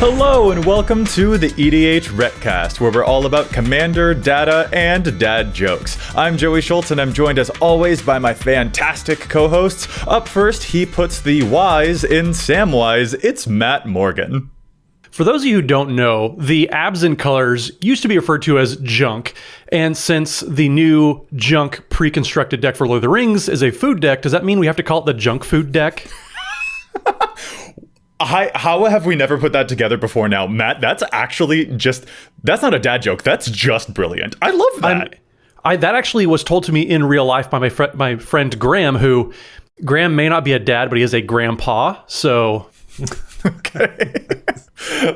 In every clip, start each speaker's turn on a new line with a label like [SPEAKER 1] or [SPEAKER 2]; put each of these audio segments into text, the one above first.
[SPEAKER 1] Hello and welcome to the EDHRECast, where we're all about commander, data, and dad jokes. I'm Joey Schultz, and I'm joined as always by my fantastic co-hosts. Up first, he puts the Y's in Samwise. It's Matt Morgan.
[SPEAKER 2] For those of you who don't know, the absent colors used to be referred to as junk, and since the new junk pre-constructed deck for Lord of the Rings is a food deck, does that mean we have to call it the junk food deck?
[SPEAKER 1] How have we never put that together before now? Matt, that's not a dad joke. That's just brilliant. I love that.
[SPEAKER 2] That actually was told to me in real life by my friend Graham, who Graham may not be a dad, but he is a grandpa. So,
[SPEAKER 1] okay.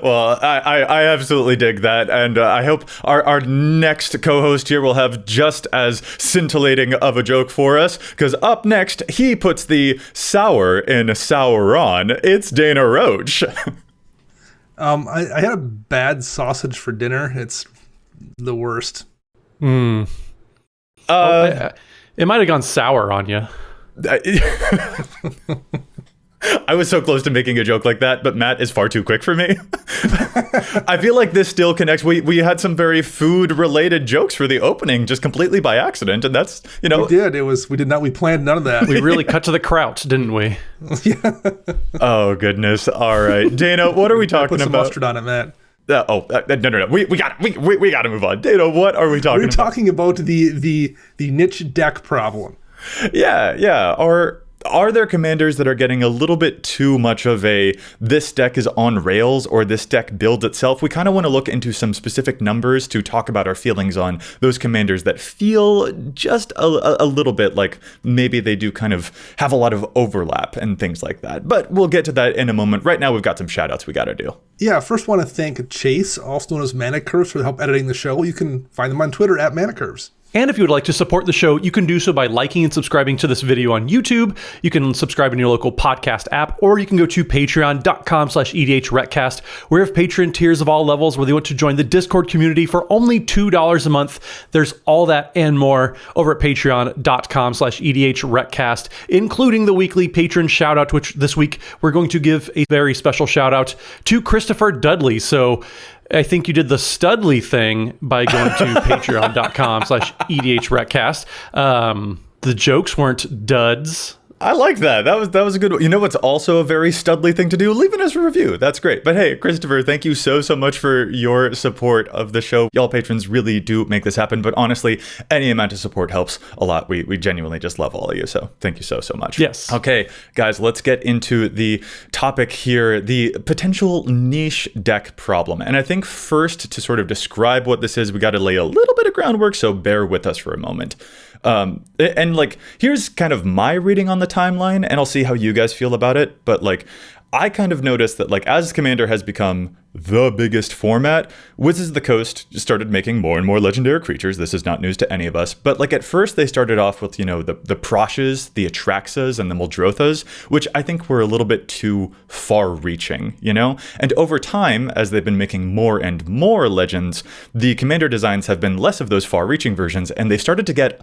[SPEAKER 1] Well, I absolutely dig that, and I hope our next co-host here will have just as scintillating of a joke for us, because up next, he puts the sour in Sauron. It's Dana Roach.
[SPEAKER 3] I had a bad sausage for dinner. It's the worst.
[SPEAKER 2] It might have gone sour on you.
[SPEAKER 1] I was so close to making a joke like that, but Matt is far too quick for me. I feel like this still connects. We had some very food-related jokes for the opening, just completely by accident, and that's,
[SPEAKER 3] We did. We planned none of that.
[SPEAKER 2] We really cut to the kraut, didn't we?
[SPEAKER 3] Yeah.
[SPEAKER 1] Oh, goodness. All right. Dana, what are we talking
[SPEAKER 3] put some
[SPEAKER 1] about?
[SPEAKER 3] mustard on it, Matt.
[SPEAKER 1] No. We got to move on. Dana, what are we talking about?
[SPEAKER 3] We're talking about the niche deck problem.
[SPEAKER 1] Yeah. Are there commanders that are getting a little bit too much of this deck is on rails, or this deck builds itself? We kind of want to look into some specific numbers to talk about our feelings on those commanders that feel just a little bit like maybe they do kind of have a lot of overlap and things like that. But we'll get to that in a moment. Right now, we've got some shout outs we got to do.
[SPEAKER 3] Yeah, first want to thank Chase, also known as Mana Curves, for help editing the show. You can find them on Twitter at Mana Curves.
[SPEAKER 2] And if you would like to support the show, you can do so by liking and subscribing to this video on YouTube. You can subscribe in your local podcast app, or you can go to patreon.com/EDHRECast, where we have Patreon tiers of all levels, whether you want to join the Discord community for only $2 a month. There's all that and more over at patreon.com/EDHRECast, including the weekly patron shout out, which this week we're going to give a very special shout out to Christopher Dudley. So I think you did the Studley thing by going to patreon.com/EDHRECast. The jokes weren't duds.
[SPEAKER 1] I like that. That was a good one. You know what's also a very Studley thing to do? Leaving us a review. That's great. But hey, Christopher, thank you so much for your support of the show. Y'all patrons really do make this happen. But honestly, any amount of support helps a lot. We genuinely just love all of you. So thank you so much.
[SPEAKER 2] Yes.
[SPEAKER 1] Okay, guys, let's get into the topic here, the potential niche deck problem. And I think first, to sort of describe what this is, we got to lay a little bit of groundwork. So bear with us for a moment. Here's kind of my reading on the timeline, and I'll see how you guys feel about it. But I kind of noticed that as Commander has become the biggest format, Wizards of the Coast started making more and more legendary creatures. This is not news to any of us. But at first they started off with, the Proshes, the Atraxas, and the Muldrothas, which I think were a little bit too far reaching, And over time, as they've been making more and more legends, the Commander designs have been less of those far reaching versions, and they've started to get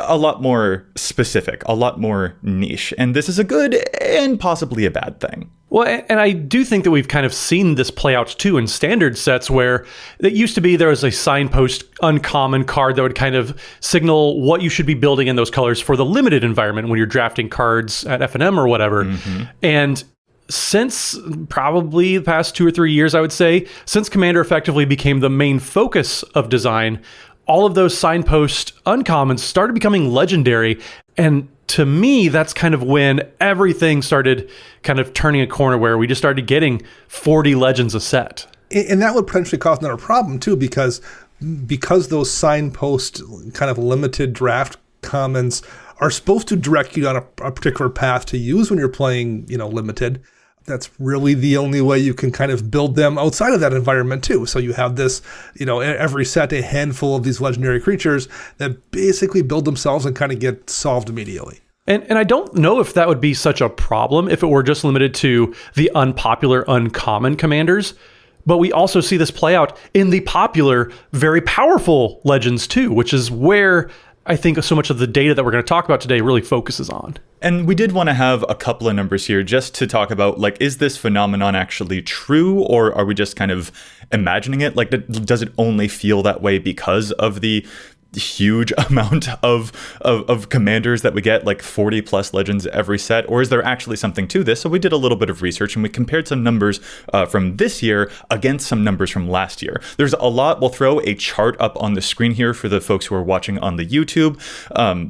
[SPEAKER 1] a lot more specific, a lot more niche. And this is a good and possibly a bad thing.
[SPEAKER 2] Well, and I do think that we've kind of seen this play out too in standard sets, where it used to be there was a signpost uncommon card that would kind of signal what you should be building in those colors for the limited environment when you're drafting cards at F&M or whatever. Mm-hmm. And since probably the past 2 or 3 years, I would say, since Commander effectively became the main focus of design, all of those signpost uncommons started becoming legendary. And to me, that's kind of when everything started kind of turning a corner, where we just started getting 40 legends a set.
[SPEAKER 3] And that would potentially cause another problem too, because those signpost kind of limited draft commons are supposed to direct you down a particular path to use when you're playing, limited. That's really the only way you can kind of build them outside of that environment too. So you have this, every set, a handful of these legendary creatures that basically build themselves and kind of get solved immediately.
[SPEAKER 2] And I don't know if that would be such a problem if it were just limited to the unpopular, uncommon commanders. But we also see this play out in the popular, very powerful legends too, which is where I think so much of the data that we're going to talk about today really focuses on.
[SPEAKER 1] And we did want to have a couple of numbers here just to talk about, like, is this phenomenon actually true, or are we just kind of imagining it? Like, does it only feel that way because of the huge amount of commanders that we get, like 40 plus legends every set, or is there actually something to this? So we did a little bit of research and we compared some numbers from this year against some numbers from last year. There's a lot. We'll throw a chart up on the screen here for the folks who are watching on the YouTube.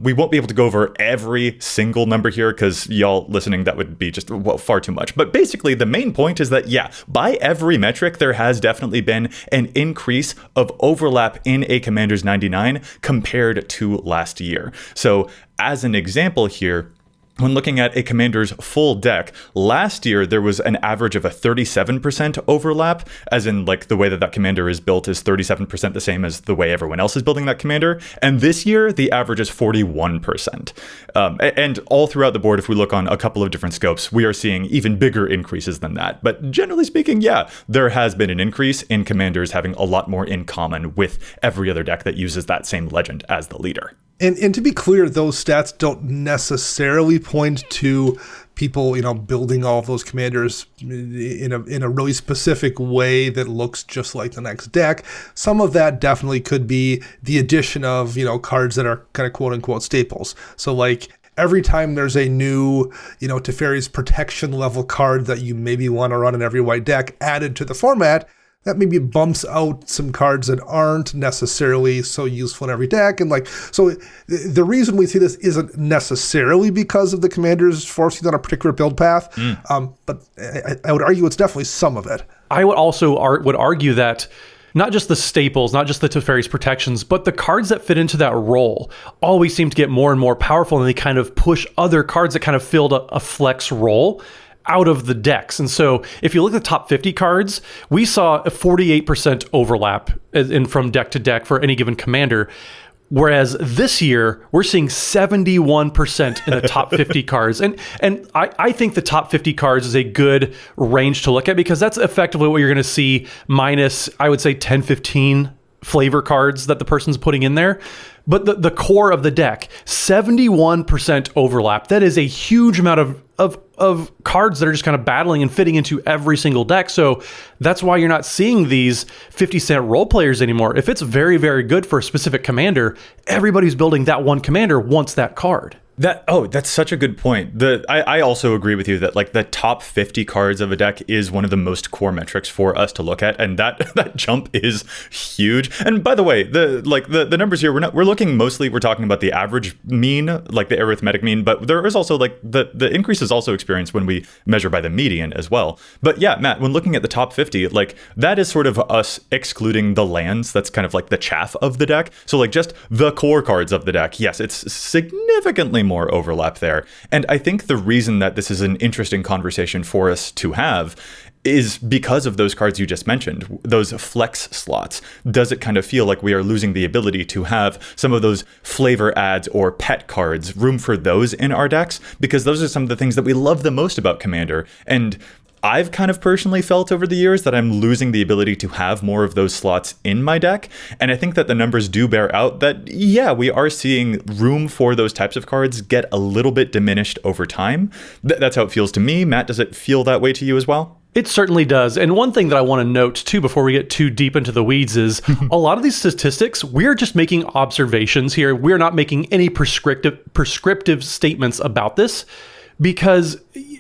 [SPEAKER 1] We won't be able to go over every single number here because y'all listening, that would be just far too much. But basically the main point is that, yeah, by every metric, there has definitely been an increase of overlap in a Commander's 99 compared to last year. So as an example here, when looking at a commander's full deck, last year there was an average of a 37% overlap, as in like the way that commander is built is 37% the same as the way everyone else is building that commander. And this year the average is 41%. And all throughout the board, if we look on a couple of different scopes, we are seeing even bigger increases than that. But generally speaking, yeah, there has been an increase in commanders having a lot more in common with every other deck that uses that same legend as the leader.
[SPEAKER 3] And to be clear, those stats don't necessarily point to people, building all of those commanders in a really specific way that looks just like the next deck. Some of that definitely could be the addition of, cards that are kind of quote unquote staples. So like every time there's a new, Teferi's protection level card that you maybe want to run in every white deck added to the format, that maybe bumps out some cards that aren't necessarily so useful in every deck. And so the reason we see this isn't necessarily because of the commanders forcing on a particular build path, but I would argue it's definitely some of it.
[SPEAKER 2] I would also would argue that not just the staples, not just the Teferi's protections, but the cards that fit into that role always seem to get more and more powerful, and they kind of push other cards that kind of filled a flex role out of the decks. And so if you look at the top 50 cards, we saw a 48% overlap from deck to deck for any given commander. Whereas this year, we're seeing 71% in the top 50 cards. And I think the top 50 cards is a good range to look at because that's effectively what you're going to see minus, I would say, 10, 15 flavor cards that the person's putting in there. But the core of the deck, 71% overlap. That is a huge amount of cards that are just kind of battling and fitting into every single deck. So that's why you're not seeing these 50-cent role players anymore. If it's very, very good for a specific commander, everybody's building that one commander wants that card.
[SPEAKER 1] That's such a good point. I also agree with you that like the top 50 cards of a deck is one of the most core metrics for us to look at, and that jump is huge. And by the way, the numbers here, we're looking mostly, we're talking about the average mean, like the arithmetic mean, but there is also like the increase is also experienced when we measure by the median as well. But yeah, Matt, when looking at the top 50, like that is sort of us excluding the lands. That's kind of like the chaff of the deck. So like just the core cards of the deck. Yes, it's significantly more overlap there. And I think the reason that this is an interesting conversation for us to have is because of those cards you just mentioned, those flex slots. Does it kind of feel like we are losing the ability to have some of those flavor ads or pet cards, room for those in our decks? Because those are some of the things that we love the most about Commander. And I've kind of personally felt over the years that I'm losing the ability to have more of those slots in my deck. And I think that the numbers do bear out that, yeah, we are seeing room for those types of cards get a little bit diminished over time. That's how it feels to me. Matt, does it feel that way to you as well?
[SPEAKER 2] It certainly does. And one thing that I want to note too, before we get too deep into the weeds, is a lot of these statistics, we're just making observations here. We're not making any prescriptive statements about this. Because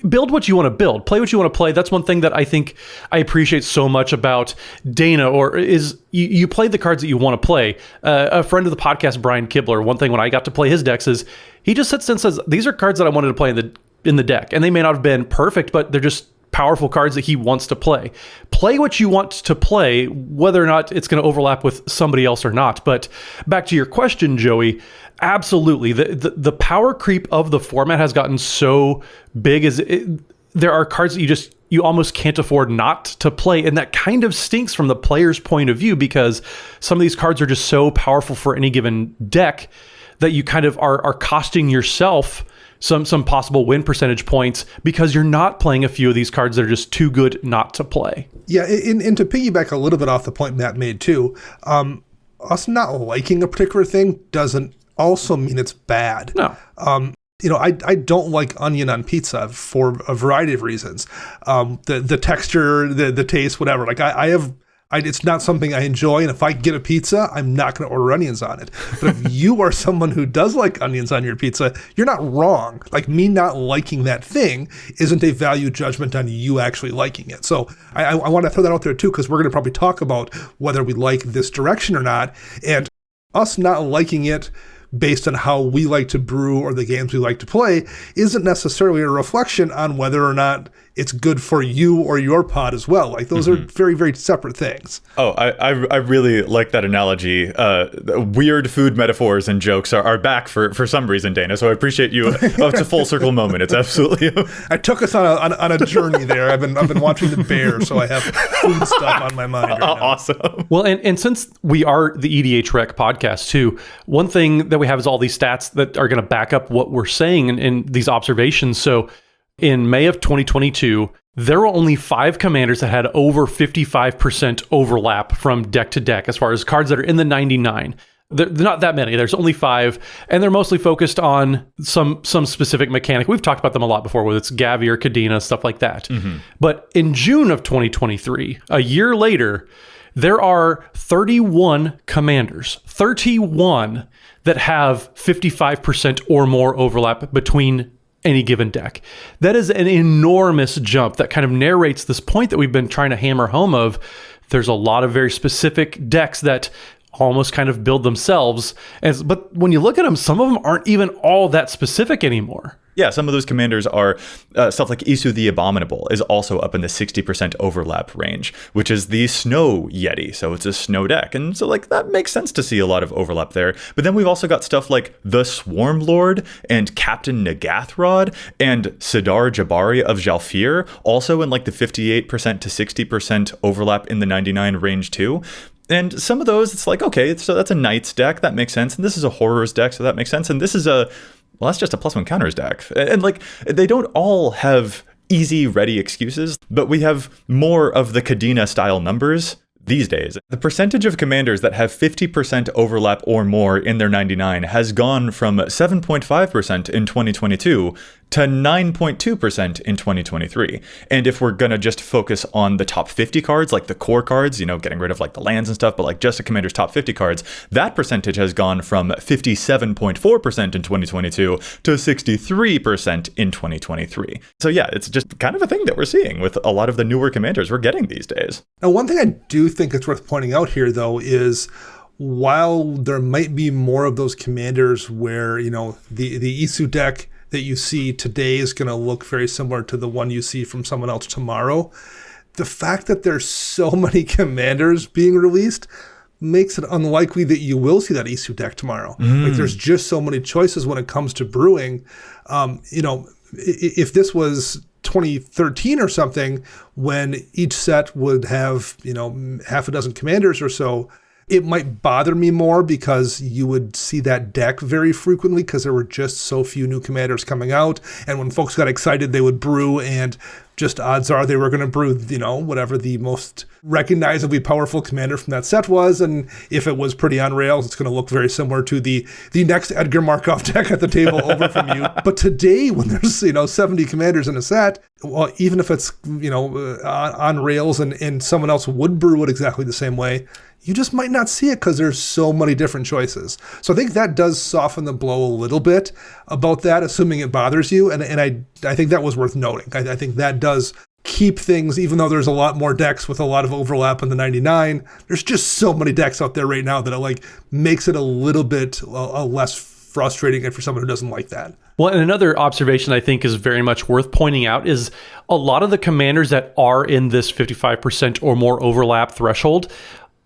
[SPEAKER 2] build what you want to build, play what you want to play. That's one thing that I think I appreciate so much about Dana, or is you play the cards that you want to play. A friend of the podcast, Brian Kibler, one thing when I got to play his decks is he just sits and says, these are cards that I wanted to play in the deck. And they may not have been perfect, but they're just powerful cards that he wants to play. Play what you want to play, whether or not it's going to overlap with somebody else or not. But back to your question, Joey, absolutely. The power creep of the format has gotten so big there are cards that you almost can't afford not to play. And that kind of stinks from the player's point of view, because some of these cards are just so powerful for any given deck that you kind of are costing yourself some possible win percentage points because you're not playing a few of these cards that are just too good not to play.
[SPEAKER 3] Yeah, and to piggyback a little bit off the point Matt made too, us not liking a particular thing doesn't also mean it's bad.
[SPEAKER 2] No.
[SPEAKER 3] I don't like onion on pizza for a variety of reasons. The texture, the taste, whatever. Like it's not something I enjoy. And if I get a pizza, I'm not going to order onions on it. But if you are someone who does like onions on your pizza, you're not wrong. Like, me not liking that thing isn't a value judgment on you actually liking it. So I want to throw that out there too, because we're going to probably talk about whether we like this direction or not. And us not liking it based on how we like to brew or the games we like to play isn't necessarily a reflection on whether or not it's good for you or your pod as well. Like, those are very, very separate things.
[SPEAKER 1] Oh, I really like that analogy. Weird food metaphors and jokes are back for some reason, Dana. So I appreciate you. It's a full circle moment. It's absolutely.
[SPEAKER 3] I took us on a journey there. I've been watching The Bear, so I have food stuff on my mind right now.
[SPEAKER 1] Awesome.
[SPEAKER 2] Well, and since we are the EDHREC podcast too, one thing that we have is all these stats that are going to back up what we're saying in these observations. So in May of 2022, there were only 5 commanders that had over 55% overlap from deck to deck as far as cards that are in the 99. They're not that many. There's only 5, and they're mostly focused on some specific mechanic. We've talked about them a lot before, whether it's Gavi or Kadena, stuff like that. But in June of 2023, a year later, there are 31 commanders, 31 that have 55% or more overlap between any given deck. That is an enormous jump that kind of narrates this point that we've been trying to hammer home of. There's a lot of very specific decks that almost kind of build themselves. But when you look at them, some of them aren't even all that specific anymore.
[SPEAKER 1] Yeah, some of those commanders are stuff like Isu the Abominable is also up in the 60% overlap range, which is the Snow Yeti. So it's a snow deck. And so like that makes sense to see a lot of overlap there. But then we've also got stuff like the Swarm Lord and Captain Nagathrod and Sidar Jabari of Jalfir, also in like the 58% to 60% overlap in the 99 range too. And some of those, it's like, okay, so that's a Knights deck. That makes sense. And this is a Horrors deck. So that makes sense. And this is well, that's just a +1 counters deck. And like, they don't all have easy, ready excuses, but we have more of the Kadena style numbers these days. The percentage of commanders that have 50% overlap or more in their 99 has gone from 7.5% in 2022 to 9.2% in 2023. And if we're going to just focus on the top 50 cards, like the core cards, getting rid of like the lands and stuff, but like just the commander's top 50 cards, that percentage has gone from 57.4% in 2022 to 63% in 2023. So yeah, it's just kind of a thing that we're seeing with a lot of the newer commanders we're getting these days.
[SPEAKER 3] Now, one thing I do think it's worth pointing out here, though, is while there might be more of those commanders where, the Isu deck that you see today is going to look very similar to the one you see from someone else tomorrow, the fact that there's so many commanders being released makes it unlikely that you will see that Isu deck tomorrow. Like, there's just so many choices when it comes to brewing. If this was 2013 or something, when each set would have, half a dozen commanders or so, it might bother me more because you would see that deck very frequently because there were just so few new commanders coming out. And when folks got excited, they would brew, and just odds are they were going to brew, whatever the most recognizably powerful commander from that set was. And if it was pretty on rails, it's going to look very similar to the next Edgar Markov deck at the table over from you. But today, when there's, 70 commanders in a set, well, even if it's, on rails and someone else would brew it exactly the same way, you just might not see it because there's so many different choices. So I think that does soften the blow a little bit about that, assuming it bothers you. And I think that was worth noting. I think that does keep things, even though there's a lot more decks with a lot of overlap in the 99, there's just so many decks out there right now that it makes it a little bit less frustrating for someone who doesn't like that.
[SPEAKER 2] Well, and another observation I think is very much worth pointing out is a lot of the commanders that are in this 55% or more overlap threshold,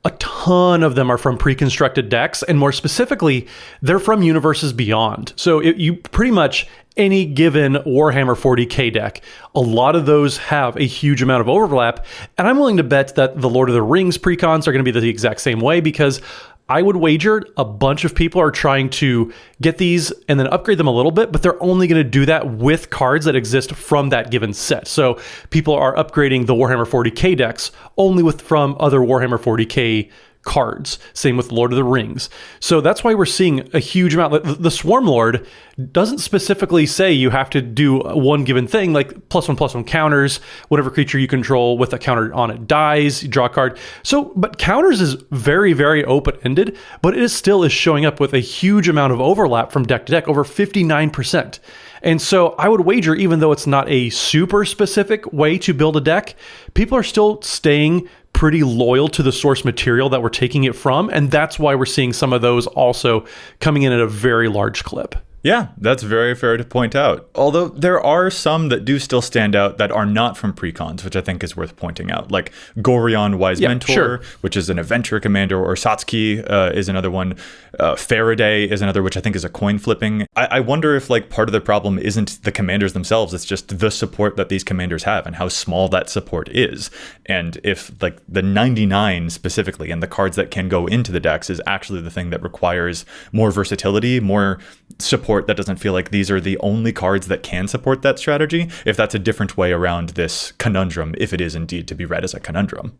[SPEAKER 2] a ton of them are from pre-constructed decks, and more specifically, they're from Universes Beyond. So you pretty much any given Warhammer 40k deck, a lot of those have a huge amount of overlap, and I'm willing to bet that the Lord of the Rings precons are going to be the exact same way, because I would wager a bunch of people are trying to get these and then upgrade them a little bit, but they're only going to do that with cards that exist from that given set. So people are upgrading the Warhammer 40k decks only from other Warhammer 40k cards. Same with Lord of the Rings. So that's why we're seeing a huge amount. The Swarm Lord doesn't specifically say you have to do one given thing, like +1/+1 counters. Whatever creature you control with a counter on it dies, you draw a card. So, but counters is very, very open-ended, but it still is showing up with a huge amount of overlap from deck to deck, over 59%. And so I would wager, even though it's not a super specific way to build a deck, people are still staying pretty loyal to the source material that we're taking it from. And that's why we're seeing some of those also coming in at a very large clip.
[SPEAKER 1] Yeah, that's very fair to point out. Although there are some that do still stand out that are not from precons, which I think is worth pointing out. Like Gorion, Wise Mentor,
[SPEAKER 2] sure,
[SPEAKER 1] which is an adventure commander, or Satsuki is another one. Faraday is another, which I think is a coin flipping. I wonder if like part of the problem isn't the commanders themselves, it's just the support that these commanders have and how small that support is. And if like the 99 specifically and the cards that can go into the decks is actually the thing that requires more versatility, more support that doesn't feel like these are the only cards that can support that strategy, if that's a different way around this conundrum, if it is indeed to be read as a conundrum.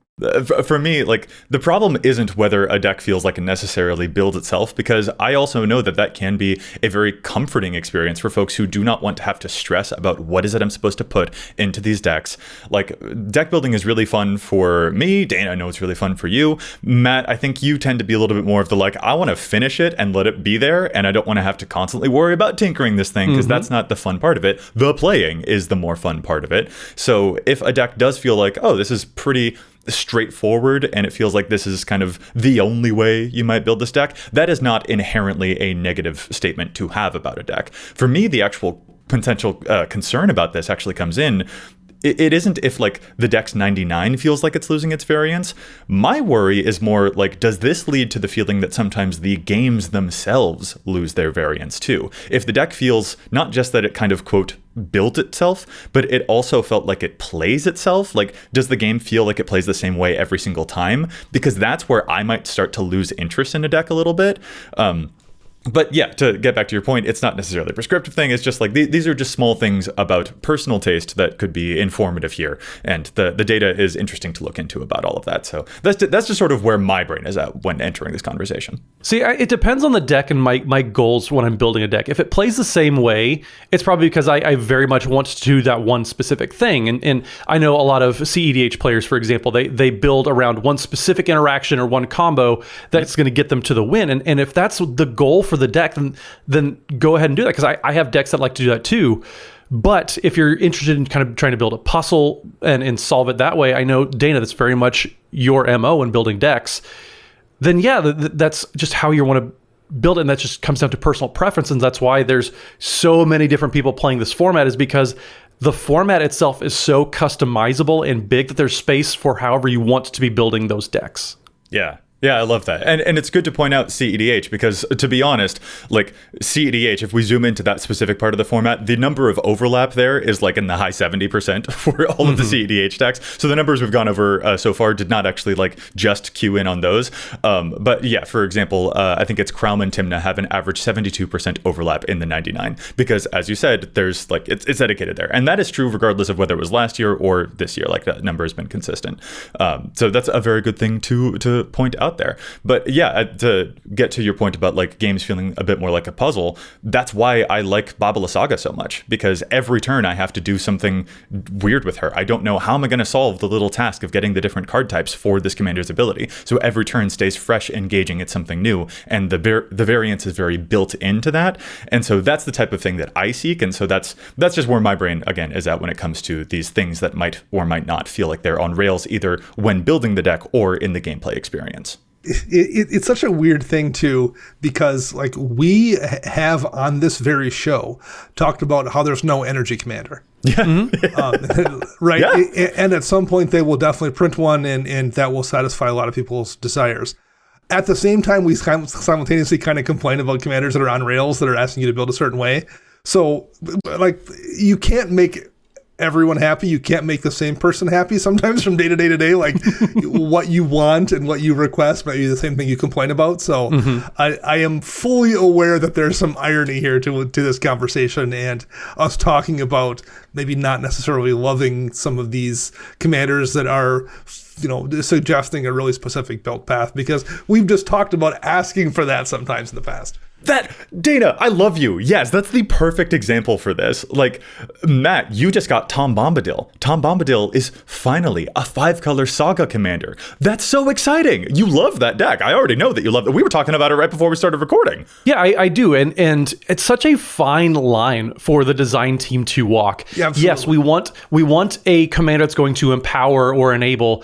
[SPEAKER 1] For me, like the problem isn't whether a deck feels like it necessarily builds itself, because I also know that that can be a very comforting experience for folks who do not want to have to stress about what is it I'm supposed to put into these decks. Like deck building is really fun for me. Dana, I know it's really fun for you. Matt, I think you tend to be a little bit more of the like, I want to finish it and let it be there, and I don't want to have to constantly worry about tinkering this thing, because that's not the fun part of it. The playing is the more fun part of it. So if a deck does feel like, oh, this is pretty straightforward and it feels like this is kind of the only way you might build this deck, that is not inherently a negative statement to have about a deck. For me, the actual potential concern about this actually comes in. It isn't if like the deck's 99 feels like it's losing its variance. My worry is more like, does this lead to the feeling that sometimes the games themselves lose their variance too? If the deck feels not just that it kind of, quote, built itself, but it also felt like it plays itself, like does the game feel like it plays the same way every single time? Because that's where I might start to lose interest in a deck a little bit. But yeah, to get back to your point, it's not necessarily a prescriptive thing. It's just like these are just small things about personal taste that could be informative here. And the data is interesting to look into about all of that. So that's just sort of where my brain is at when entering this conversation.
[SPEAKER 2] See, it depends on the deck and my goals when I'm building a deck. If it plays the same way, it's probably because I very much want to do that one specific thing. And I know a lot of CEDH players, for example, they build around one specific interaction or one combo that's going to get them to the win. And if that's the goal for the deck, then go ahead and do that, because I have decks that like to do that too. But if you're interested in kind of trying to build a puzzle and solve it that way, I know, Dana, that's very much your MO in building decks, then yeah, that's just how you want to build it, and that just comes down to personal preference. And that's why there's so many different people playing this format, is because the format itself is so customizable and big that there's space for however you want to be building those decks.
[SPEAKER 1] Yeah. Yeah, I love that. And it's good to point out CEDH, because to be honest, like CEDH, if we zoom into that specific part of the format, the number of overlap there is like in the high 70% for all of the CEDH decks. So the numbers we've gone over so far did not actually like just cue in on those. But yeah, for example, I think it's Crown and Timna have an average 72% overlap in the 99, because as you said, there's like, it's dedicated there. And that is true regardless of whether it was last year or this year, like that number has been consistent. So that's a very good thing to point out there. But yeah, to get to your point about like games feeling a bit more like a puzzle, that's why I like Babala Saga so much, because every turn I have to do something weird with her. I don't know how am I going to solve the little task of getting the different card types for this commander's ability. So every turn stays fresh, engaging, it's something new, and the variance is very built into that. And so that's the type of thing that I seek. And so that's just where my brain again is at when it comes to these things that might or might not feel like they're on rails, either when building the deck or in the gameplay experience.
[SPEAKER 3] It's such a weird thing too, because like we have on this very show talked about how there's no energy commander.
[SPEAKER 1] Yeah.
[SPEAKER 3] Right.
[SPEAKER 1] Yeah.
[SPEAKER 3] And at some point they will definitely print one, and that will satisfy a lot of people's desires. At the same time, we simultaneously kind of complain about commanders that are on rails that are asking you to build a certain way. So like you can't make everyone happy. You can't make the same person happy sometimes from day to day to day. Like what you want and what you request might be the same thing you complain about. So I am fully aware that there's some irony here to this conversation and us talking about maybe not necessarily loving some of these commanders that are, suggesting a really specific build path, because we've just talked about asking for that sometimes in the past.
[SPEAKER 1] Dana, I love you. Yes, that's the perfect example for this. Like, Matt, you just got Tom Bombadil. Tom Bombadil is finally a 5-color Saga commander. That's so exciting. You love that deck. I already know that you love it. We were talking about it right before we started recording.
[SPEAKER 2] Yeah, I do. And it's such a fine line for the design team to walk.
[SPEAKER 3] Yeah, absolutely.
[SPEAKER 2] Yes, we want a commander that's going to empower or enable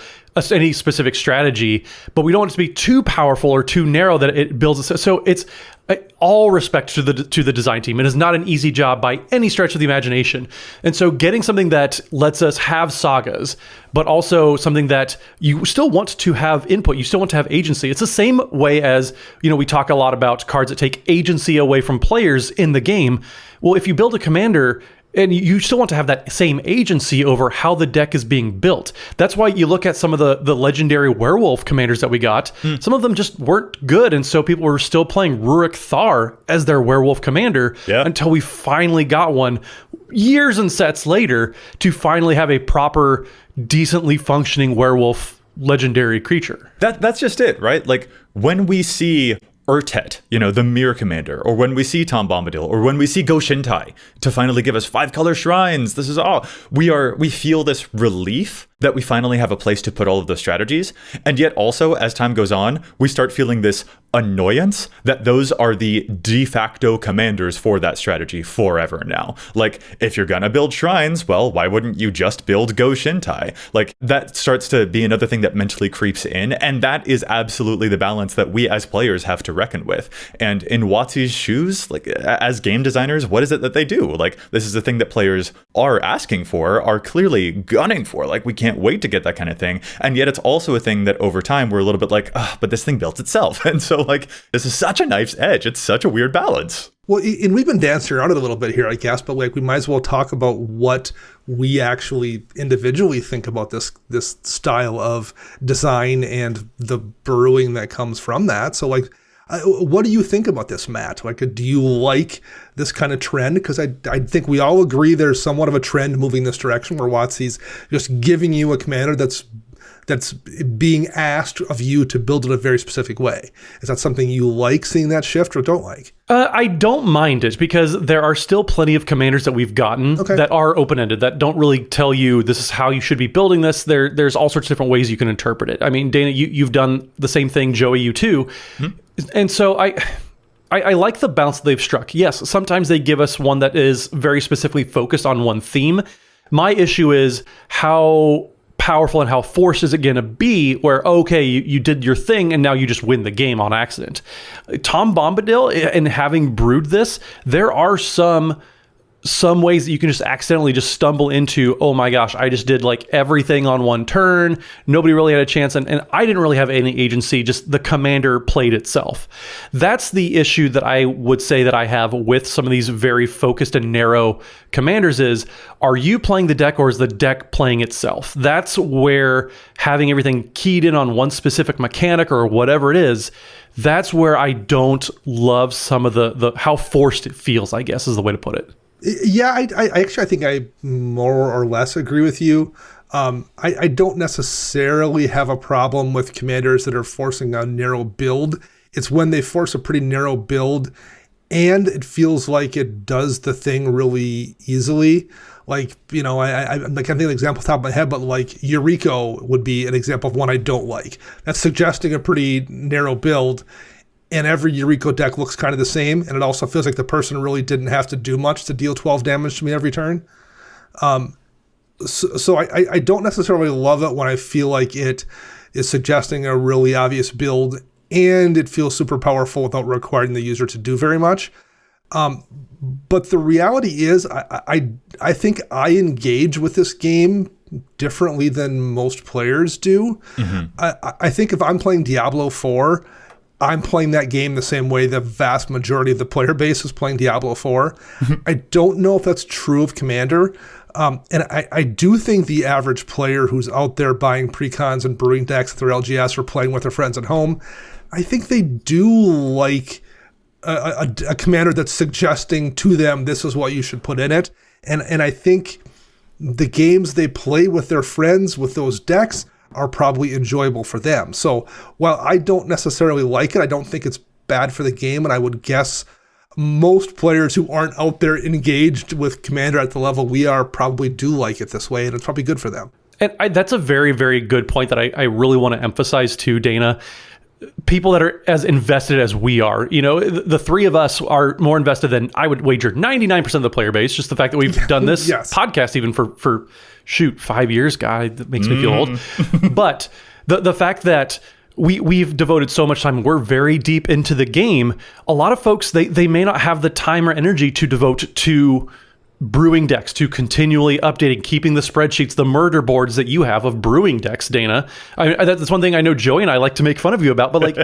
[SPEAKER 2] any specific strategy, but we don't want it to be too powerful or too narrow that it builds. So it's all respect to the design team. It is not an easy job by any stretch of the imagination. And so getting something that lets us have sagas, but also something that you still want to have input, you still want to have agency. It's the same way as, we talk a lot about cards that take agency away from players in the game. Well, if you build a commander, and you still want to have that same agency over how the deck is being built. That's why you look at some of the legendary werewolf commanders that we got. Some of them just weren't good, and so people were still playing Rurik Thar as their werewolf commander until we finally got one years and sets later to finally have a proper, decently functioning werewolf legendary creature.
[SPEAKER 1] That's just it, right? Like, when we see Urtet, the Mirror Commander, or when we see Tom Bombadil, or when we see Go Shintai to finally give us 5-color shrines, this is all. We feel this relief that we finally have a place to put all of those strategies. And yet also, as time goes on, we start feeling this annoyance that those are the de facto commanders for that strategy forever now. Like, if you're gonna build shrines, well, why wouldn't you just build Go Shintai? Like, that starts to be another thing that mentally creeps in, and that is absolutely the balance that we as players have to reckon with. And in WotC's shoes, like, as game designers, what is it that they do? Like, this is the thing that players are asking for, are clearly gunning for. Like, we can't wait to get that kind of thing. And yet it's also a thing that over time we're a little bit like, but this thing built itself. And so, like, this is such a knife's edge. It's such a weird balance.
[SPEAKER 3] Well, and we've been dancing around it a little bit here, I guess, but like, we might as well talk about what we actually individually think about this style of design and the brewing that comes from that. So, like, what do you think about this, Matt? Like, do you like this kind of trend? Because I think we all agree there's somewhat of a trend moving this direction where WotC's just giving you a commander that's being asked of you to build it a very specific way. Is that something you like, seeing that shift, or don't like?
[SPEAKER 2] I don't mind it, because there are still plenty of commanders that we've gotten that are open-ended, that don't really tell you this is how you should be building this. There's all sorts of different ways you can interpret it. I mean, Dana, you've done the same thing. Joey, you too. And so I like the balance they've struck. Yes, sometimes they give us one that is very specifically focused on one theme. My issue is how powerful and how forced is it going to be where, okay, you did your thing and now you just win the game on accident. Tom Bombadil, and having brewed this, there are some ways that you can just accidentally just stumble into, oh my gosh, I just did like everything on one turn. Nobody really had a chance. And I didn't really have any agency. Just the commander played itself. That's the issue that I would say that I have with some of these very focused and narrow commanders is, are you playing the deck or is the deck playing itself? That's where having everything keyed in on one specific mechanic or whatever it is, that's where I don't love some of the how forced it feels, I guess is the way to put it.
[SPEAKER 3] Yeah, I think I more or less agree with you. I don't necessarily have a problem with commanders that are forcing a narrow build. It's when they force a pretty narrow build and it feels like it does the thing really easily. Like, I can't think of an example off the top of my head, but like Eureka would be an example of one I don't like. That's suggesting a pretty narrow build. And every Eureka deck looks kind of the same, and it also feels like the person really didn't have to do much to deal 12 damage to me every turn. So I don't necessarily love it when I feel like it is suggesting a really obvious build, and it feels super powerful without requiring the user to do very much. But the reality is, I think I engage with this game differently than most players do. I think if I'm playing Diablo 4, I'm playing that game the same way the vast majority of the player base is playing Diablo 4. I don't know if that's true of Commander. And I do think the average player who's out there buying precons and brewing decks at their LGS or playing with their friends at home, I think they do like a commander that's suggesting to them, this is what you should put in it. And I think the games they play with their friends with those decks are probably enjoyable for them. So while I don't necessarily like it, I don't think it's bad for the game. And I would guess most players who aren't out there engaged with Commander at the level we are probably do like it this way, and it's probably good for them.
[SPEAKER 2] And that's a very, very good point that I really want to emphasize too, Dana. People that are as invested as we are, the three of us are more invested than I would wager 99% of the player base. Just the fact that we've done this podcast even for 5 years, guy, that makes me feel old. But the fact that we've devoted so much time, we're very deep into the game. A lot of folks, they may not have the time or energy to devote to brewing decks, to continually updating, keeping the spreadsheets, the murder boards that you have of brewing decks, Dana. That's one thing I know Joey and I like to make fun of you about, but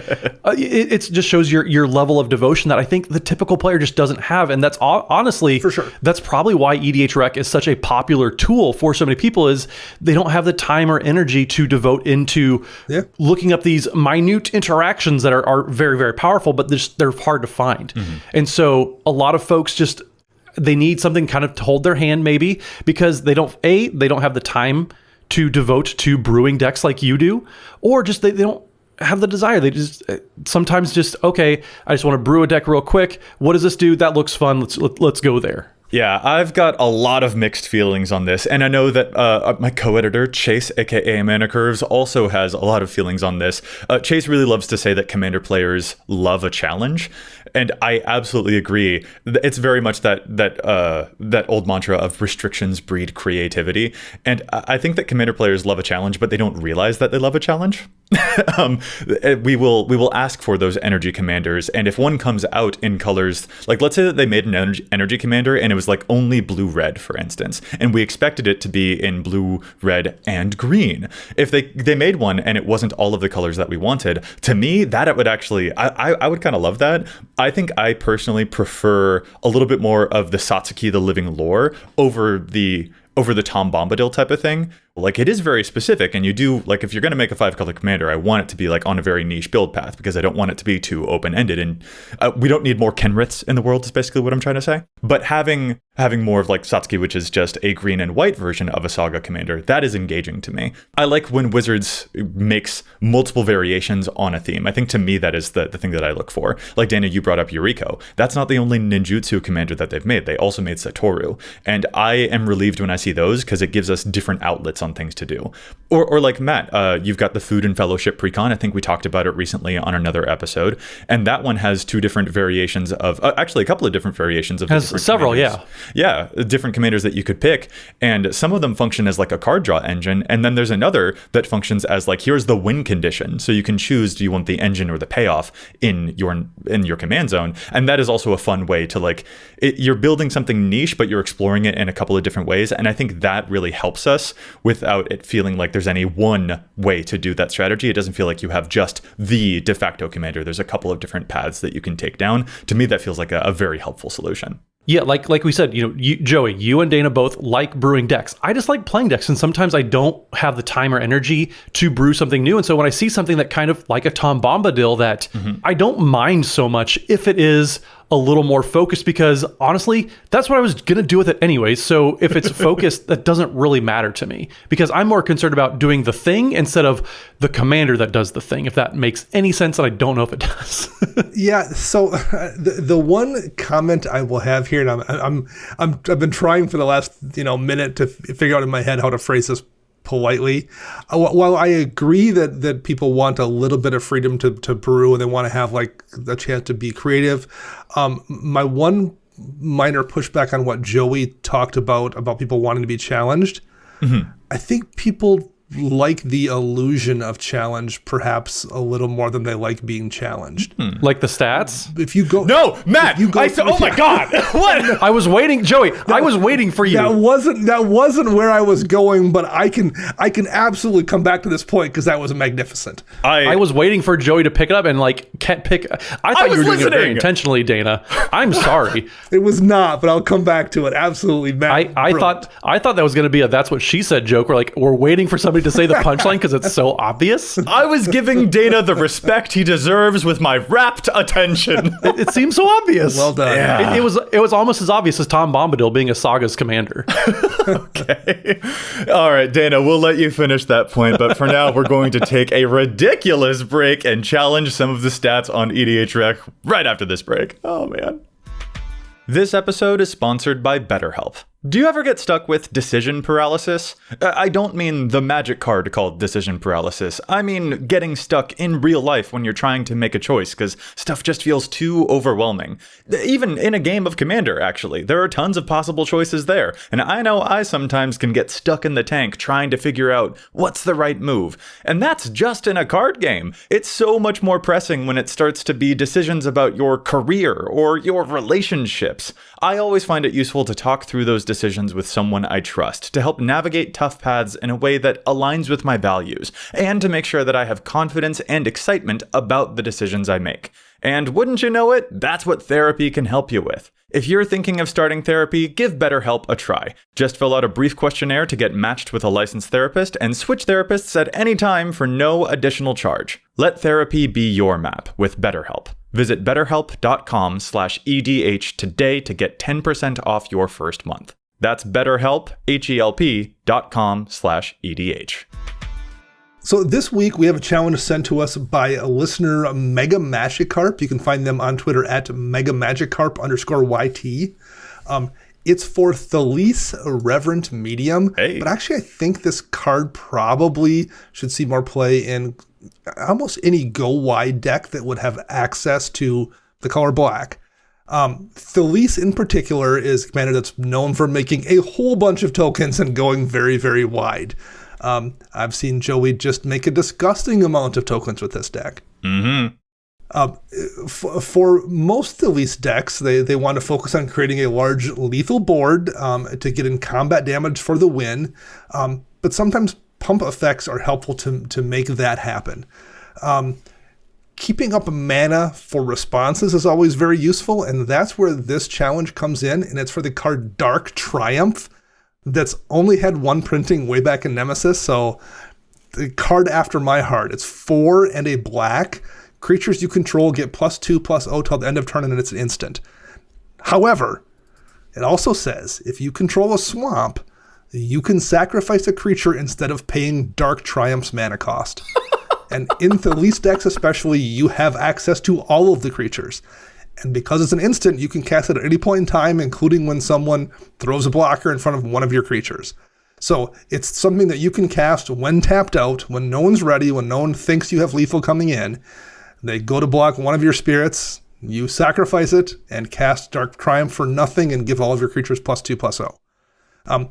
[SPEAKER 2] it just shows your level of devotion that I think the typical player just doesn't have. And that's honestly,
[SPEAKER 3] for sure,
[SPEAKER 2] that's probably why EDHREC is such a popular tool for so many people, is they don't have the time or energy to devote into looking up these minute interactions that are very, very powerful, but they're hard to find. Mm-hmm. And so a lot of folks they need something kind of to hold their hand, maybe, because they don't have the time to devote to brewing decks like you do, or just they don't have the desire. They just sometimes okay, I just want to brew a deck real quick. What does this do? That looks fun. Let's go there.
[SPEAKER 1] Yeah, I've got a lot of mixed feelings on this, and I know that my co-editor, Chase, aka Mana Curves, also has a lot of feelings on this. Chase really loves to say that Commander players love a challenge, and I absolutely agree. It's very much that old mantra of restrictions breed creativity, and I think that Commander players love a challenge, but they don't realize that they love a challenge. We will ask for those energy commanders, and if one comes out in colors, like let's say that they made an energy commander and it was like only blue-red, for instance, and we expected it to be in blue, red, and green. If they made one and it wasn't all of the colors that we wanted, to me, that it would actually, I would kind of love that. I think I personally prefer a little bit more of the Satsuki the Living Lore over the Tom Bombadil type of thing. Like, it is very specific, and you do, like, if you're going to make a 5-color commander, I want it to be like on a very niche build path, because I don't want it to be too open-ended, and we don't need more Kenriths in the world is basically what I'm trying to say. But having more of like Satsuki, which is just a green and white version of a Saga commander, that is engaging to me. I like when Wizards makes multiple variations on a theme. I think to me that is the thing that I look for. Like, Dana, you brought up Yuriko. That's not the only ninjutsu commander that they've made. They also made Satoru, and I am relieved when I see those, because it gives us different outlets on things to do. Or like Matt, you've got the Food and Fellowship precon. I think we talked about it recently on another episode, and that one has two different variations of actually a couple of different variations of
[SPEAKER 2] has several
[SPEAKER 1] commanders. Yeah, different commanders that you could pick, and some of them function as like a card draw engine, and then there's another that functions as like, here's the win condition, so you can choose, do you want the engine or the payoff in your command zone. And that is also a fun way to like you're building something niche, but you're exploring it in a couple of different ways, and I think that really helps us without it feeling like there's any one way to do that strategy. It doesn't feel like you have just the de facto commander. There's a couple of different paths that you can take down. To me, that feels like a very helpful solution.
[SPEAKER 2] Yeah, like we said, Joey, you and Dana both like brewing decks. I just like playing decks, and sometimes I don't have the time or energy to brew something new. And so when I see something that kind of like a Tom Bombadil that I don't mind so much if it is a little more focused, because honestly, that's what I was going to do with it anyway. So if it's focused, that doesn't really matter to me, because I'm more concerned about doing the thing instead of the commander that does the thing, if that makes any sense. And I don't know if it does.
[SPEAKER 3] Yeah. So the one comment I will have here, and I've been trying for the last minute to figure out in my head how to phrase this politely. While I agree that people want a little bit of freedom to brew, and they want to have like a chance to be creative, my one minor pushback on what Joey talked about people wanting to be challenged, I think people like the illusion of challenge perhaps a little more than they like being challenged.
[SPEAKER 2] Like the stats?
[SPEAKER 3] If you go,
[SPEAKER 1] No, Matt. Oh my God. What?
[SPEAKER 2] I was waiting, Joey. I was waiting for you.
[SPEAKER 3] that wasn't where I was going, but I can absolutely come back to this point because that was magnificent.
[SPEAKER 2] I was waiting for Joey to pick it up and can't pick. I thought you were doing it very intentionally, Dana. I'm sorry.
[SPEAKER 3] It was not, but I'll come back to it. Absolutely, Matt.
[SPEAKER 2] I thought that was going to be a "that's what she said" joke. We're waiting for somebody to say the punchline because it's so obvious.
[SPEAKER 1] I was giving Dana the respect he deserves with my rapt attention.
[SPEAKER 2] It seems so obvious.
[SPEAKER 3] Well done.
[SPEAKER 1] Yeah.
[SPEAKER 2] It was almost as obvious as Tom Bombadil being a Saga's commander.
[SPEAKER 1] Okay. All right, Dana, we'll let you finish that point, but for now, we're going to take a ridiculous break and challenge some of the stats on EDHREC right after this break. Oh, man. This episode is sponsored by BetterHelp. Do you ever get stuck with decision paralysis? I don't mean the magic card called decision paralysis. I mean getting stuck in real life when you're trying to make a choice because stuff just feels too overwhelming. Even in a game of Commander, actually. There are tons of possible choices there. And I know I sometimes can get stuck in the tank trying to figure out what's the right move. And that's just in a card game. It's so much more pressing when it starts to be decisions about your career or your relationships. I always find it useful to talk through those decisions with someone I trust to help navigate tough paths in a way that aligns with my values and to make sure that I have confidence and excitement about the decisions I make. And wouldn't you know it, that's what therapy can help you with. If you're thinking of starting therapy, give BetterHelp a try. Just fill out a brief questionnaire to get matched with a licensed therapist and switch therapists at any time for no additional charge. Let therapy be your map with BetterHelp. Visit betterhelp.com/EDH today to get 10% off your first month. That's BetterHelp, HELP.com/EDH.
[SPEAKER 3] So this week we have a challenge sent to us by a listener, Mega Magikarp. You can find them on Twitter at megamagikarp_YT. It's for Thales Reverent Medium.
[SPEAKER 1] Hey.
[SPEAKER 3] But actually I think this card probably should see more play in almost any go-wide deck that would have access to the color black. Thales in particular is a commander that's known for making a whole bunch of tokens and going very, very wide. I've seen Joey just make a disgusting amount of tokens with this deck.
[SPEAKER 1] Mm-hmm.
[SPEAKER 3] For most Thales decks, they want to focus on creating a large lethal board to get in combat damage for the win. But sometimes pump effects are helpful to make that happen. Keeping up mana for responses is always very useful, and that's where this challenge comes in, and it's for the card Dark Triumph that's only had one printing way back in Nemesis, so the card after my heart. It's 4 and a black. Creatures you control get +2/+0 till the end of turn, and it's an instant. However, it also says if you control a swamp, you can sacrifice a creature instead of paying Dark Triumph's mana cost. And in Thales decks especially, you have access to all of the creatures. And because it's an instant, you can cast it at any point in time, including when someone throws a blocker in front of one of your creatures. So it's something that you can cast when tapped out, when no one's ready, when no one thinks you have lethal coming in. They go to block one of your spirits, you sacrifice it, and cast Dark Triumph for nothing and give all of your creatures +2/+0. And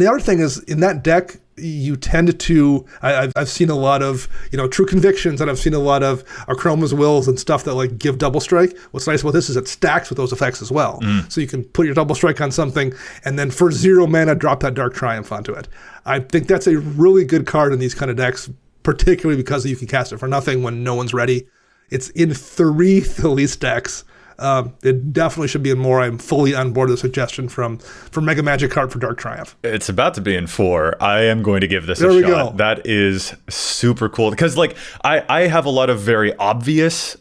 [SPEAKER 3] the other thing is, in that deck, you tend to, I've seen a lot of, True Convictions, and I've seen a lot of Chroma's Wills and stuff that give double strike. What's nice about this is it stacks with those effects as well. So you can put your double strike on something and then for 0 mana drop that Dark Triumph onto it. I think that's a really good card in these kind of decks, particularly because you can cast it for nothing when no one's ready. It's in 3 Thales decks. It definitely should be in more. I'm fully on board with the suggestion from Mega Magikarp for Dark Triumph.
[SPEAKER 1] It's about to be in 4. I am going to give this a shot. Go. That is super cool because I have a lot of very obvious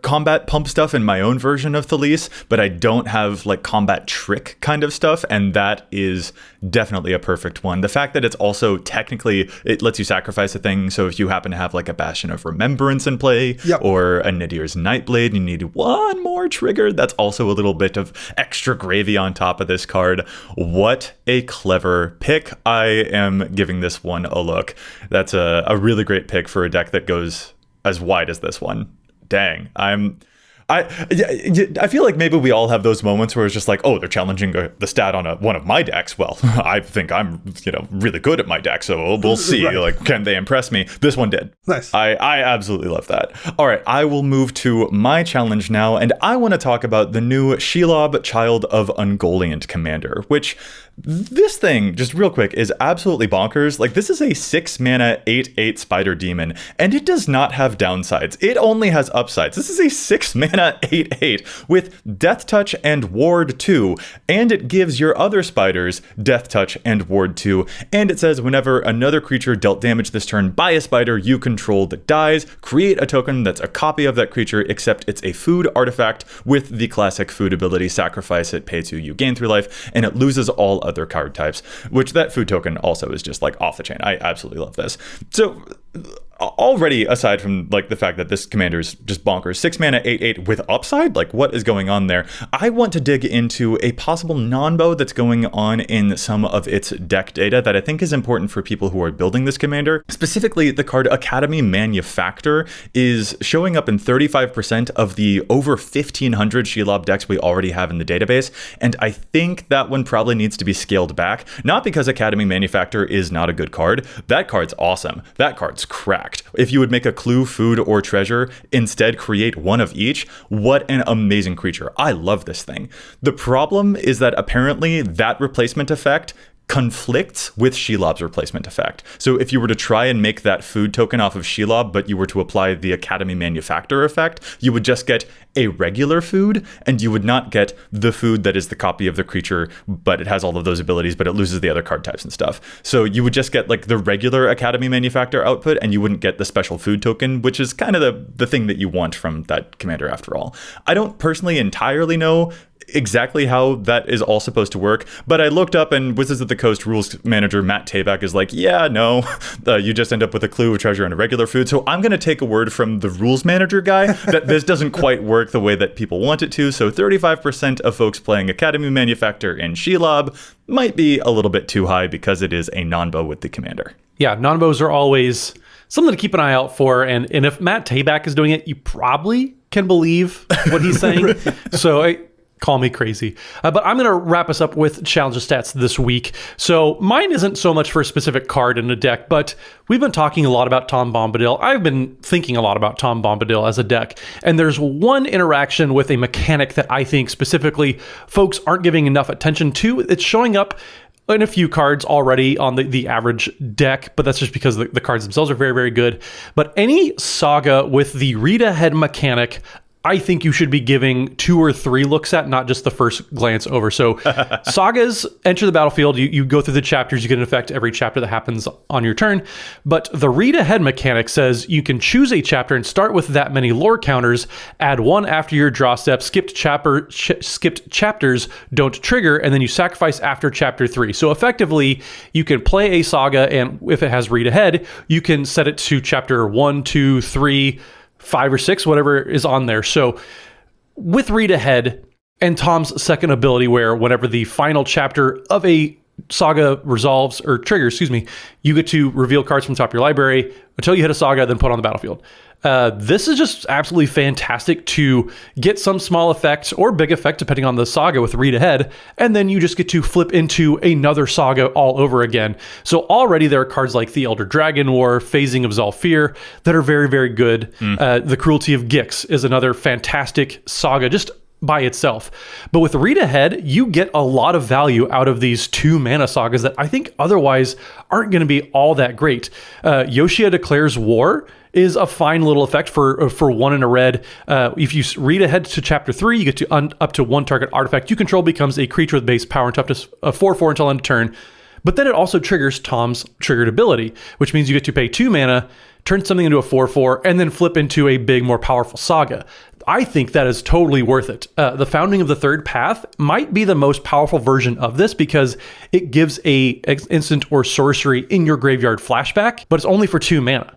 [SPEAKER 1] combat pump stuff in my own version of Thales, but I don't have combat trick kind of stuff, and that is definitely a perfect one. The fact that it's also technically, it lets you sacrifice a thing, so if you happen to have a Bastion of Remembrance in play,
[SPEAKER 3] yep,
[SPEAKER 1] or a Nidier's Nightblade, you need one more trigger, that's also a little bit of extra gravy on top of this card. What a clever pick. I am giving this one a look. That's a really great pick for a deck that goes as wide as this one. Dang. I feel like maybe we all have those moments where it's just like, oh, they're challenging the stat on one of my decks. Well, I think I'm really good at my deck, so we'll see.
[SPEAKER 3] Right.
[SPEAKER 1] Like, can they impress me? This one did.
[SPEAKER 3] Nice.
[SPEAKER 1] I absolutely love that. All right, I will move to my challenge now, and I want to talk about the new Shelob Child of Ungoliant Commander, which this thing, just real quick, is absolutely bonkers. Like, this is a 6 mana 8/8 spider demon, and it does not have downsides. It only has upsides. This is a 6 mana 8/8 with Death Touch and Ward 2, and it gives your other spiders Death Touch and Ward 2, and it says whenever another creature dealt damage this turn by a spider you control that dies, create a token that's a copy of that creature, except it's a food artifact with the classic food ability, sacrifice it, pay 2, you gain 3 life, and it loses all other card types, which that food token also is just like off the chain. I absolutely love this. So already, aside from like the fact that this commander is just bonkers, 6 mana 8/8 with upside, like what is going on there? I want to dig into a possible non-bow that's going on in some of its deck data that I think is important for people who are building this commander. Specifically, the card Academy Manufactor is showing up in 35% of the over 1,500 Shelob decks we already have in the database, and I think that one probably needs to be scaled back, not because Academy Manufactor is not a good card. That card's awesome. That card's cracked. If you would make a clue, food, or treasure, instead create one of each, what an amazing creature. I love this thing. The problem is that apparently that replacement effect conflicts with Shelob's replacement effect. So if you were to try and make that food token off of Shelob, but you were to apply the Academy Manufactor effect, you would just get a regular food, and you would not get the food that is the copy of the creature, but it has all of those abilities, but it loses the other card types and stuff. So you would just get like the regular Academy Manufactor output, and you wouldn't get the special food token, which is kind of the thing that you want from that commander after all. I don't personally entirely know exactly how that is all supposed to work, but I looked up, and Wizards of the Coast rules manager Matt Tabak is like, yeah, no, you just end up with a clue, a treasure, and a regular food. So I'm going to take a word from the rules manager guy that this doesn't quite work the way that people want it to. So 35% of folks playing Academy Manufactor in Shelob might be a little bit too high because it is a non-bow with the commander.
[SPEAKER 2] Yeah, non-bows are always something to keep an eye out for, and if Matt Tabak is doing it, you probably can believe what he's saying. So call me crazy. But I'm going to wrap us up with challenge stats this week. So mine isn't so much for a specific card in a deck, but we've been talking a lot about Tom Bombadil. I've been thinking a lot about Tom Bombadil as a deck. And there's one interaction with a mechanic that I think specifically folks aren't giving enough attention to. It's showing up in a few cards already on the average deck, but that's just because the cards themselves are very, very good. But any saga with the read ahead mechanic, I think you should be giving 2 or 3 looks at, not just the first glance over. So sagas enter the battlefield. You go through the chapters. You can affect every chapter that happens on your turn. But the read ahead mechanic says you can choose a chapter and start with that many lore counters, add 1 after your draw step, skipped chapters don't trigger, and then you sacrifice after chapter 3. So effectively, you can play a saga, and if it has read ahead, you can set it to chapter 1, 2, 3, 5 or 6, whatever is on there. So with read ahead and Tom's second ability, where whenever the final chapter of a saga resolves or triggers, you get to reveal cards from the top of your library until you hit a saga, then put on the battlefield. This is just absolutely fantastic to get some small effect or big effect, depending on the saga with read ahead, and then you just get to flip into another saga all over again. So already there are cards like the Elder Dragon War, Phasing of Zalfir that are very, very good. The Cruelty of Gix is another fantastic saga just by itself. But with read ahead, you get a lot of value out of these 2 mana sagas that I think otherwise aren't going to be all that great. Yoshia Declares War is a fine little effect for 1 in a red. If you read ahead to chapter 3, you get to up to 1 target artifact you control becomes a creature with base power and toughness 4/4 until end of turn. But then it also triggers Tom's triggered ability, which means you get to pay 2 mana, turn something into a 4/4, and then flip into a big, more powerful saga. I think that is totally worth it. The Founding of the Third Path might be the most powerful version of this because it gives a instant or sorcery in your graveyard flashback, but it's only for 2 mana.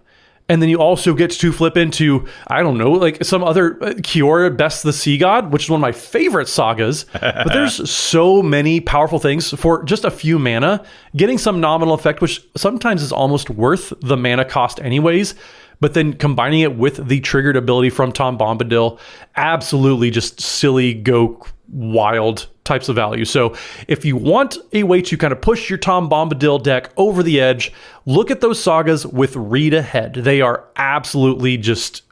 [SPEAKER 2] And then you also get to flip into, I don't know, like some other Kiora Best the Sea God, which is one of my favorite sagas. But there's so many powerful things for just a few mana. Getting some nominal effect, which sometimes is almost worth the mana cost anyways. But then combining it with the triggered ability from Tom Bombadil, absolutely just silly, go wild types of value. So if you want a way to kind of push your Tom Bombadil deck over the edge, look at those sagas with Read Ahead. They are absolutely just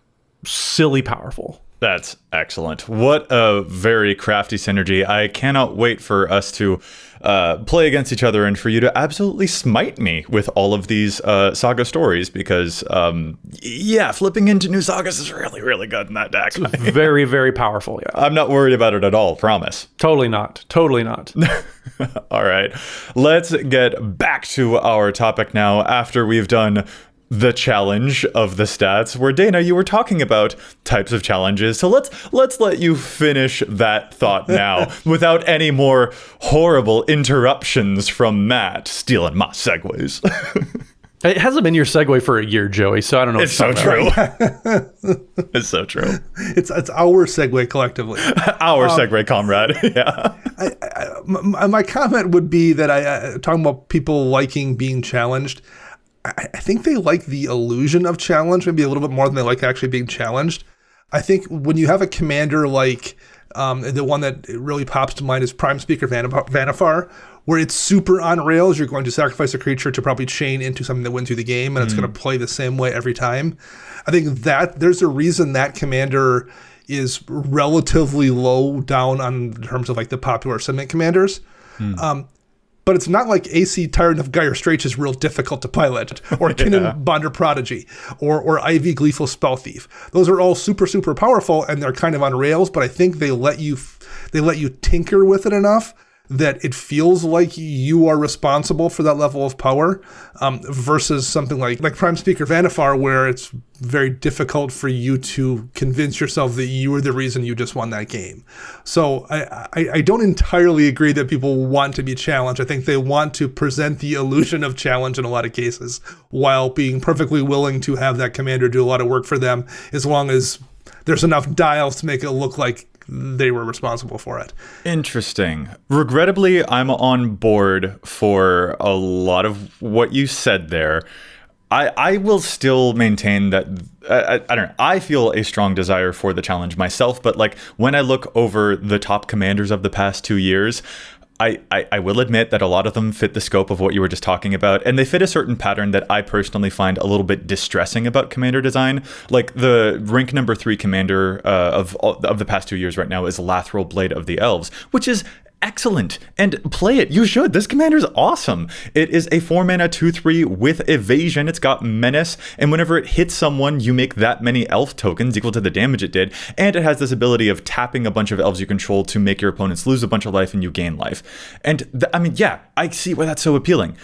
[SPEAKER 2] silly powerful.
[SPEAKER 1] That's excellent. What a very crafty synergy. I cannot wait for us to play against each other and for you to absolutely smite me with all of these saga stories because, flipping into new sagas is really, really good in that deck.
[SPEAKER 2] Very, very powerful, yeah.
[SPEAKER 1] I'm not worried about it at all, promise.
[SPEAKER 2] Totally not. Totally not.
[SPEAKER 1] All right. Let's get back to our topic now after we've done the challenge of the stats, where Dana, you were talking about types of challenges. So let's let you finish that thought now without any more horrible interruptions from Matt stealing my segues.
[SPEAKER 2] It hasn't been your segue for a year, Joey, so I don't know.
[SPEAKER 1] It's so true. It's so true.
[SPEAKER 3] It's our segue collectively.
[SPEAKER 1] Our segue comrade. Yeah.
[SPEAKER 3] My comment would be that talking about people liking being challenged, I think they like the illusion of challenge maybe a little bit more than they like actually being challenged. I think when you have a commander like the one that really pops to mind is Prime Speaker Vanifar, where it's super on rails. You're going to sacrifice a creature to probably chain into something that wins you the game, and it's going to play the same way every time. I think that there's a reason that commander is relatively low down in terms of like the popular Simic commanders. But it's not like AC Tyrant of Gyre Straits is real difficult to pilot, or Kinnan Bonder Prodigy, or Ivy Gleeful Spell Thief. Those are all super, super powerful, and they're kind of on rails, but I think they let you tinker with it enough that it feels like you are responsible for that level of power, versus something like Prime Speaker Vanifar, where it's very difficult for you to convince yourself that you were the reason you just won that game. So I don't entirely agree that people want to be challenged. I think they want to present the illusion of challenge in a lot of cases, while being perfectly willing to have that commander do a lot of work for them, as long as there's enough dials to make it look like they were responsible for it.
[SPEAKER 1] Interesting. Regrettably, I'm on board for a lot of what you said there. I will still maintain that, I don't know, I feel a strong desire for the challenge myself, but like when I look over the top commanders of the past 2 years, I will admit that a lot of them fit the scope of what you were just talking about, and they fit a certain pattern that I personally find a little bit distressing about commander design. Like the rank number 3 commander of the past 2 years right now is Lathril Blade of the Elves, which is excellent, and play it. You should. This commander is awesome. It is a 4-mana 2/3 with evasion. It's got menace, and whenever it hits someone, you make that many elf tokens equal to the damage it did, and it has this ability of tapping a bunch of elves you control to make your opponents lose a bunch of life and you gain life. And I see why that's so appealing.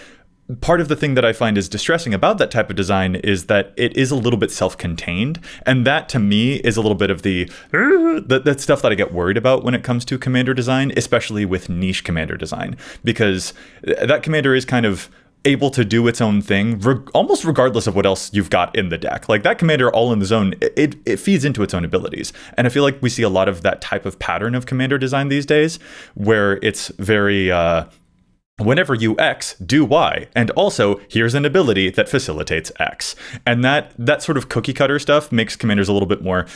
[SPEAKER 1] Part of the thing that I find is distressing about that type of design is that it is a little bit self-contained, and that to me is a little bit of the that stuff that I get worried about when it comes to commander design, especially with niche commander design, because that commander is kind of able to do its own thing almost regardless of what else you've got in the deck. Like that commander all in the zone, it feeds into its own abilities, and I feel like we see a lot of that type of pattern of commander design these days, where it's very whenever you X, do Y. And also, here's an ability that facilitates X. And that sort of cookie cutter stuff makes commanders a little bit more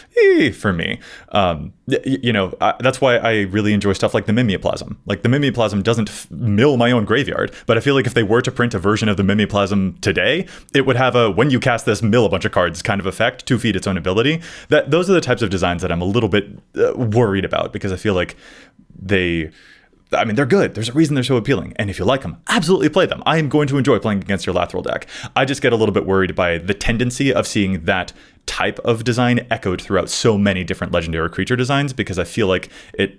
[SPEAKER 1] for me. That's why I really enjoy stuff like the Mimeoplasm. Like the Mimeoplasm doesn't mill my own graveyard, but I feel like if they were to print a version of the Mimeoplasm today, it would have a when you cast this, mill a bunch of cards kind of effect to feed its own ability. Those are the types of designs that I'm a little bit worried about, because I feel like they're good. There's a reason they're so appealing. And if you like them, absolutely play them. I am going to enjoy playing against your Lathril deck. I just get a little bit worried by the tendency of seeing that type of design echoed throughout so many different legendary creature designs, because I feel like it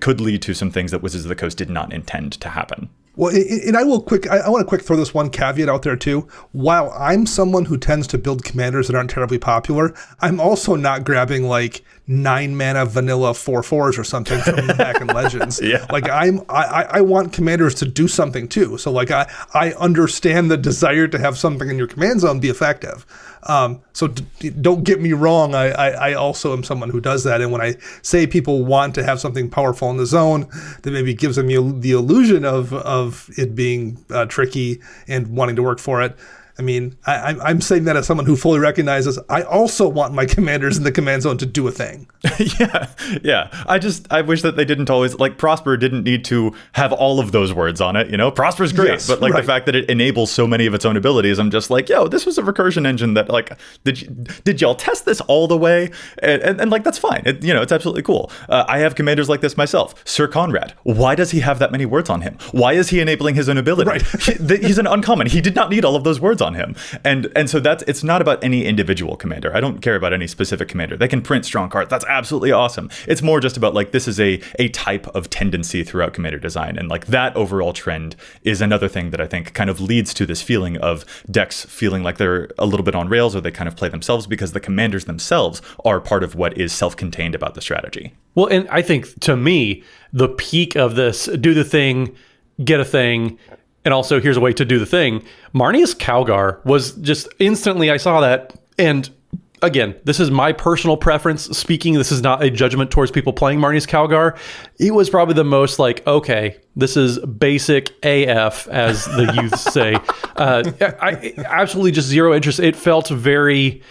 [SPEAKER 1] could lead to some things that Wizards of the Coast did not intend to happen.
[SPEAKER 3] Well, and I want to quick throw this one caveat out there too. While I'm someone who tends to build commanders that aren't terribly popular, I'm also not grabbing like 9-mana vanilla 4/4s or something from back in Legends.
[SPEAKER 1] Yeah.
[SPEAKER 3] Like I want commanders to do something too. So like I understand the desire to have something in your command zone be effective. So don't get me wrong. I also am someone who does that. And when I say people want to have something powerful in the zone that maybe gives them the illusion of it being tricky and wanting to work for it, I mean, I'm saying that as someone who fully recognizes I also want my commanders in the command zone to do a thing.
[SPEAKER 1] Yeah. I wish that they didn't always, like, Prosper didn't need to have all of those words on it, you know? Prosper's great,
[SPEAKER 3] Yes,
[SPEAKER 1] but like
[SPEAKER 3] right.
[SPEAKER 1] the fact that it enables so many of its own abilities, I'm just like, yo, this was a recursion engine that, like, did y'all test this all the way? And like, that's fine. It's absolutely cool. I have commanders like this myself. Sir Conrad, why does he have that many words on him? Why is he enabling his own ability?
[SPEAKER 3] Right.
[SPEAKER 1] He's an uncommon. He did not need all of those words on him. And so it's not about any individual commander. I don't care about any specific commander. They can print strong cards. That's absolutely awesome. It's more just about, like, this is a type of tendency throughout commander design. And like that overall trend is another thing that I think kind of leads to this feeling of decks feeling like they're a little bit on rails, or they kind of play themselves because the commanders themselves are part of what is self-contained about the strategy.
[SPEAKER 2] Well, and I think, to me, the peak of this, do the thing, get a thing, and also here's a way to do the thing, Marnius Calgar was just instantly, I saw that, and again, this is my personal preference speaking. This is not a judgment towards people playing Marnius Calgar. It was probably the most like, okay, this is basic AF, as the youth say. I absolutely just zero interest. It felt very,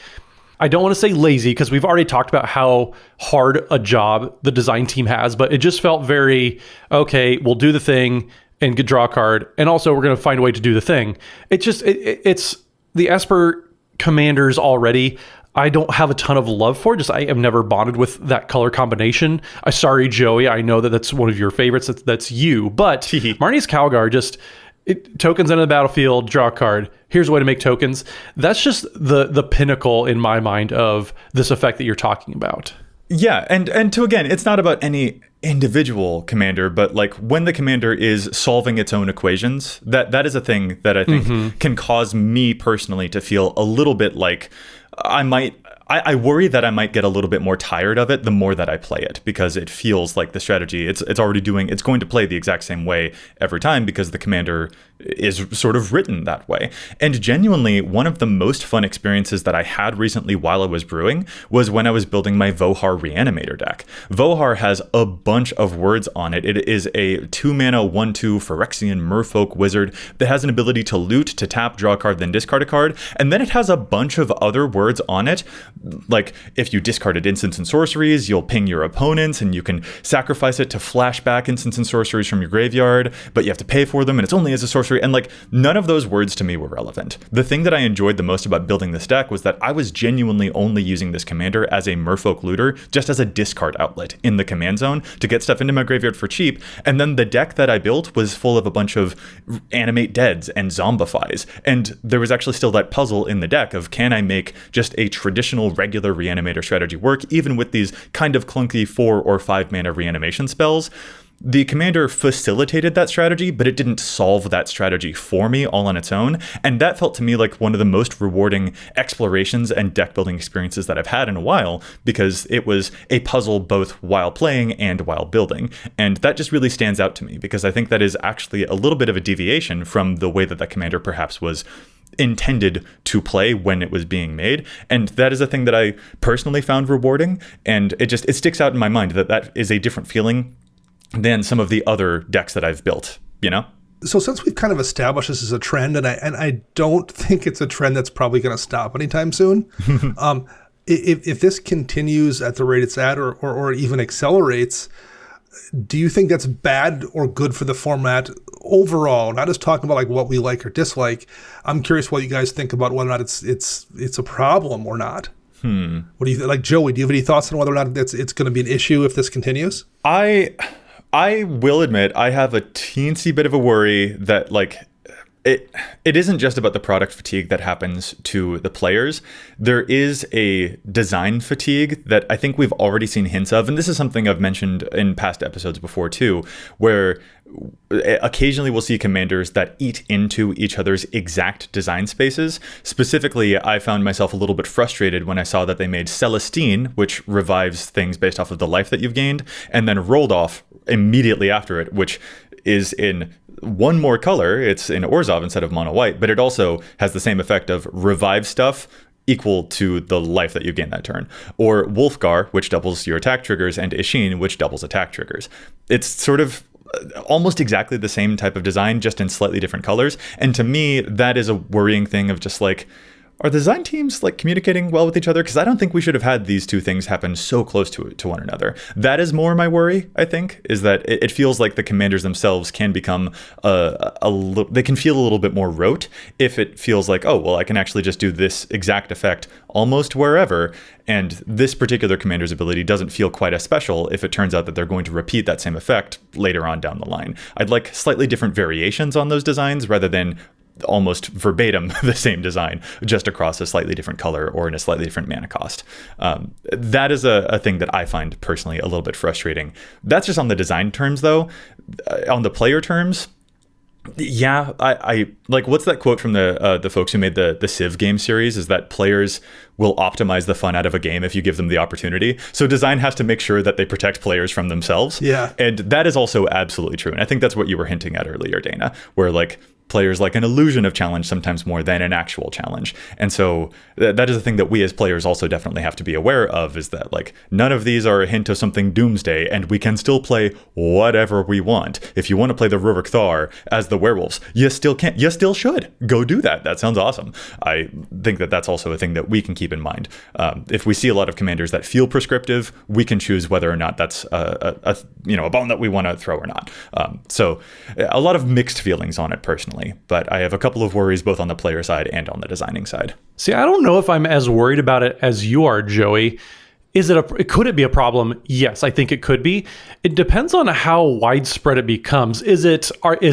[SPEAKER 2] I don't want to say lazy, because we've already talked about how hard a job the design team has, but it just felt very, okay, we'll do the thing and draw a card, and also we're going to find a way to do the thing. It's the Esper commanders already. I don't have a ton of love for. I have never bonded with that color combination. Sorry, Joey. I know that that's one of your favorites. That's you. But Marnius Calgar, tokens into the battlefield, draw a card. Here's a way to make tokens. That's just the pinnacle in my mind of this effect that you're talking about.
[SPEAKER 1] Yeah, and to, again, it's not about any individual commander, but like when the commander is solving its own equations, that is a thing that I think can cause me personally to feel a little bit like I worry that I might get a little bit more tired of it the more that I play it, because it feels like the strategy it's going to play the exact same way every time, because the commander is sort of written that way. And genuinely, one of the most fun experiences that I had recently while I was brewing was when I was building my Vohar Reanimator deck. Vohar has a bunch of words on it. It is a 2-mana 1/2 Phyrexian Merfolk wizard that has an ability to loot, to tap, draw a card, then discard a card. And then it has a bunch of other words on it. Like, if you discarded instants and sorceries, you'll ping your opponents, and you can sacrifice it to flash back instants and sorceries from your graveyard, but you have to pay for them, and it's only as a sorcery. And like, none of those words to me were relevant. The thing that I enjoyed the most about building this deck was that I was genuinely only using this commander as a Merfolk looter, just as a discard outlet in the command zone to get stuff into my graveyard for cheap. And then the deck that I built was full of a bunch of animate deads and zombifies. And there was actually still that puzzle in the deck of, can I make just a traditional regular reanimator strategy work, even with these kind of clunky 4 or 5 mana reanimation spells? The commander facilitated that strategy, but it didn't solve that strategy for me all on its own. And that felt to me like one of the most rewarding explorations and deck building experiences that I've had in a while, because it was a puzzle both while playing and while building. And that just really stands out to me, because I think that is actually a little bit of a deviation from the way that that commander perhaps was intended to play when it was being made. And that is a thing that I personally found rewarding. And it sticks out in my mind that is a different feeling than some of the other decks that I've built, you know?
[SPEAKER 3] So since we've kind of established this as a trend, and I don't think it's a trend that's probably going to stop anytime soon, if this continues at the rate it's at, or even accelerates, do you think that's bad or good for the format overall? Not just talking about like what we like or dislike. I'm curious what you guys think about whether or not it's a problem or not. What do you like, Joey? Do you have any thoughts on whether or not it's going to be an issue if this continues?
[SPEAKER 1] I will admit I have a teensy bit of a worry that like it isn't just about the product fatigue that happens to the players. There is a design fatigue that I think we've already seen hints of, and this is something I've mentioned in past episodes before too, where occasionally we'll see commanders that eat into each other's exact design spaces. Specifically, I found myself a little bit frustrated when I saw that they made Celestine, which revives things based off of the life that you've gained, and then rolled off immediately after it, which is in one more color. It's in Orzhov instead of mono white, but it also has the same effect of revive stuff equal to the life that you gain that turn. Or Wolfgar, which doubles your attack triggers, and Ishin, which doubles attack triggers. It's sort of almost exactly the same type of design, just in slightly different colors. And to me, that is a worrying thing of just like, are the design teams like communicating well with each other? Because I don't think we should have had these two things happen so close to one another. That is more my worry, I think, is that it feels like the commanders themselves can become they can feel a little bit more rote if it feels like, oh, well, I can actually just do this exact effect almost wherever. And this particular commander's ability doesn't feel quite as special if it turns out that they're going to repeat that same effect later on down the line. I'd like slightly different variations on those designs rather than almost verbatim the same design, just across a slightly different color or in a slightly different mana cost. That is a thing that I find personally a little bit frustrating. That's just on the design terms, though. On the player terms, yeah, I like, what's that quote from the folks who made the Civ game series, is that players will optimize the fun out of a game if you give them the opportunity. So design has to make sure that they protect players from themselves.
[SPEAKER 3] Yeah.
[SPEAKER 1] And that is also absolutely true. And I think that's what you were hinting at earlier, Dana, where like players like an illusion of challenge sometimes more than an actual challenge. And so that is a thing that we as players also definitely have to be aware of, is that like none of these are a hint of something doomsday, and we can still play whatever we want. If you want to play the Ruruk Thar as the werewolves, you still can. You still should. Go do that. That sounds awesome. I think that that's also a thing that we can keep in mind. If we see a lot of commanders that feel prescriptive, we can choose whether or not that's a bone that we want to throw or not. So a lot of mixed feelings on it personally. But I have a couple of worries both on the player side and on the designing side.
[SPEAKER 2] See, I don't know if I'm as worried about it as you are, Joey. Could it be a problem? Yes, I think it could be. It depends on how widespread it becomes. Is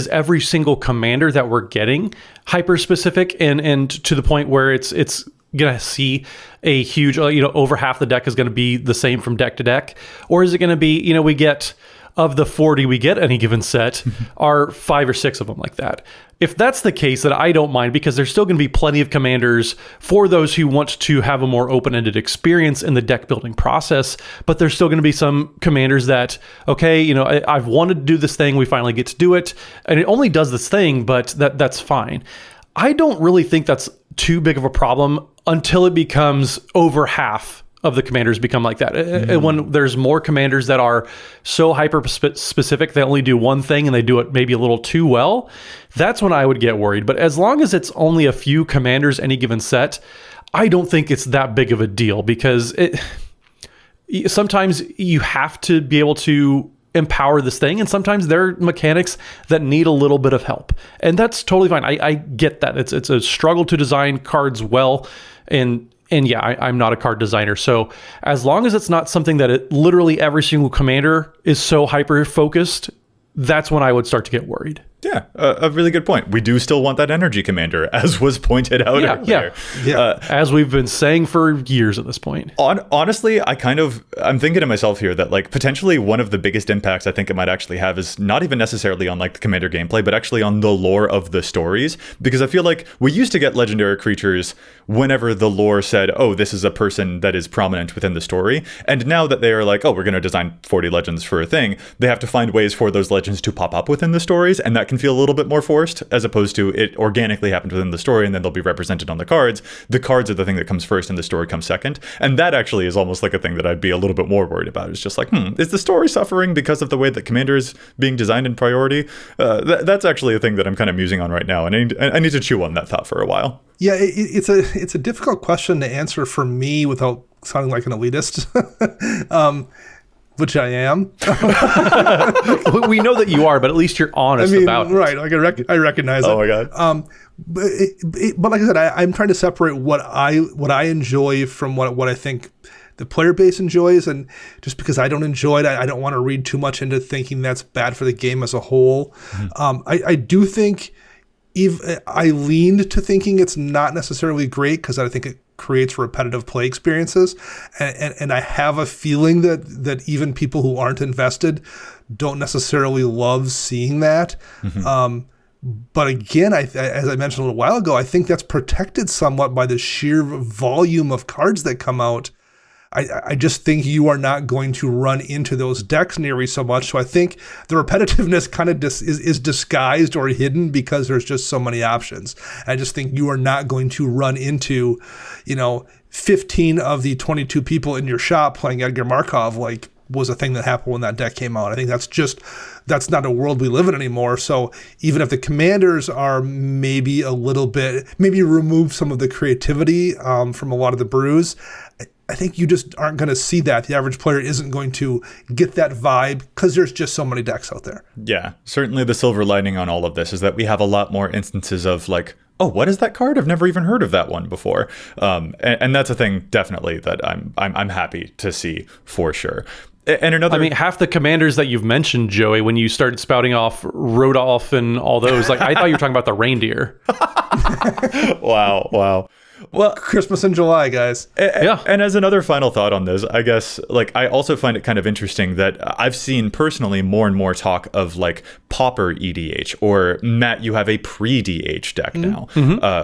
[SPEAKER 2] every single commander that we're getting hyper specific and to the point where it's gonna see a huge, over half the deck is gonna be the same from deck to deck, or is it gonna be, we get, of the 40 we get any given set, are 5 or 6 of them like that? If that's the case, then I don't mind, because there's still going to be plenty of commanders for those who want to have a more open-ended experience in the deck building process. But there's still going to be some commanders that, okay, I've wanted to do this thing, we finally get to do it, and it only does this thing, but that's fine. I don't really think that's too big of a problem until it becomes over half of the commanders become like that. And when there's more commanders that are so hyper specific, they only do one thing and they do it maybe a little too well, that's when I would get worried. But as long as it's only a few commanders any given set, I don't think it's that big of a deal, because sometimes you have to be able to empower this thing, and sometimes there are mechanics that need a little bit of help, and that's totally fine. I get that. It's a struggle to design cards well, and yeah, I'm not a card designer. So as long as it's not something that literally every single commander is so hyper focused, that's when I would start to get worried.
[SPEAKER 1] Yeah, a really good point. We do still want that energy commander, as was pointed out earlier.
[SPEAKER 2] Yeah. As we've been saying for years at this point.
[SPEAKER 1] Honestly, I'm thinking to myself here that like potentially one of the biggest impacts I think it might actually have is not even necessarily on like the commander gameplay, but actually on the lore of the stories. Because I feel like we used to get legendary creatures whenever the lore said, oh, this is a person that is prominent within the story. And now that they are like, oh, we're going to design 40 legends for a thing, they have to find ways for those legends to pop up within the stories, and that can feel a little bit more forced, as opposed to it organically happened within the story and then they'll be represented on the cards. The cards are the thing that comes first and the story comes second. And that actually is almost like a thing that I'd be a little bit more worried about. It's just like, is the story suffering because of the way that Commander is being designed in priority? That's actually a thing that I'm kind of musing on right now, and I need to chew on that thought for a while.
[SPEAKER 3] Yeah, it's a difficult question to answer for me without sounding like an elitist. Which I am.
[SPEAKER 2] We know that you are, but at least you're honest about it.
[SPEAKER 3] Right, like I recognize it.
[SPEAKER 1] Oh my God.
[SPEAKER 3] But like I said, I'm trying to separate what I enjoy from what I think the player base enjoys, and just because I don't enjoy it, I don't want to read too much into thinking that's bad for the game as a whole. I do think I leaned to thinking it's not necessarily great, because I think it creates repetitive play experiences, and I have a feeling that even people who aren't invested don't necessarily love seeing that. But again, as I mentioned a little while ago, I think that's protected somewhat by the sheer volume of cards that come out. I just think you are not going to run into those decks nearly so much. So I think the repetitiveness kind of is disguised or hidden because there's just so many options. I just think you are not going to run into, 15 of the 22 people in your shop playing Edgar Markov like was a thing that happened when that deck came out. I think that's not a world we live in anymore. So even if the commanders are maybe maybe remove some of the creativity from a lot of the brews, I think you just aren't going to see that. The average player isn't going to get that vibe because there's just so many decks out there.
[SPEAKER 1] Yeah, certainly the silver lining on all of this is that we have a lot more instances of like, oh, what is that card? I've never even heard of that one before. And that's a thing definitely that I'm happy to see for sure. And
[SPEAKER 2] I mean, half the commanders that you've mentioned, Joey, when you started spouting off Rodolph and all those, like I thought you were talking about the reindeer.
[SPEAKER 1] Wow. Well,
[SPEAKER 3] Christmas in July, guys.
[SPEAKER 2] Yeah.
[SPEAKER 1] And as another final thought on this, I guess, like, I also find it kind of interesting that I've seen personally more and more talk of like Pauper EDH, or Matt, you have a pre-DH deck now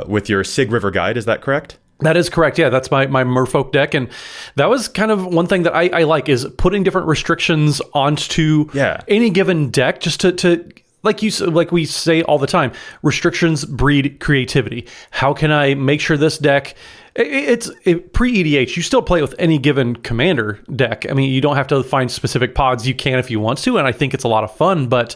[SPEAKER 1] with your Sig River Guide. Is that correct?
[SPEAKER 2] That is correct. Yeah, that's my Merfolk deck. And that was kind of one thing that I like, is putting different restrictions onto any given deck just to like we say all the time, restrictions breed creativity. How can I make sure this deck, it's pre-EDH, you still play with any given commander deck. I mean, you don't have to find specific pods. You can if you want to, and I think it's a lot of fun, but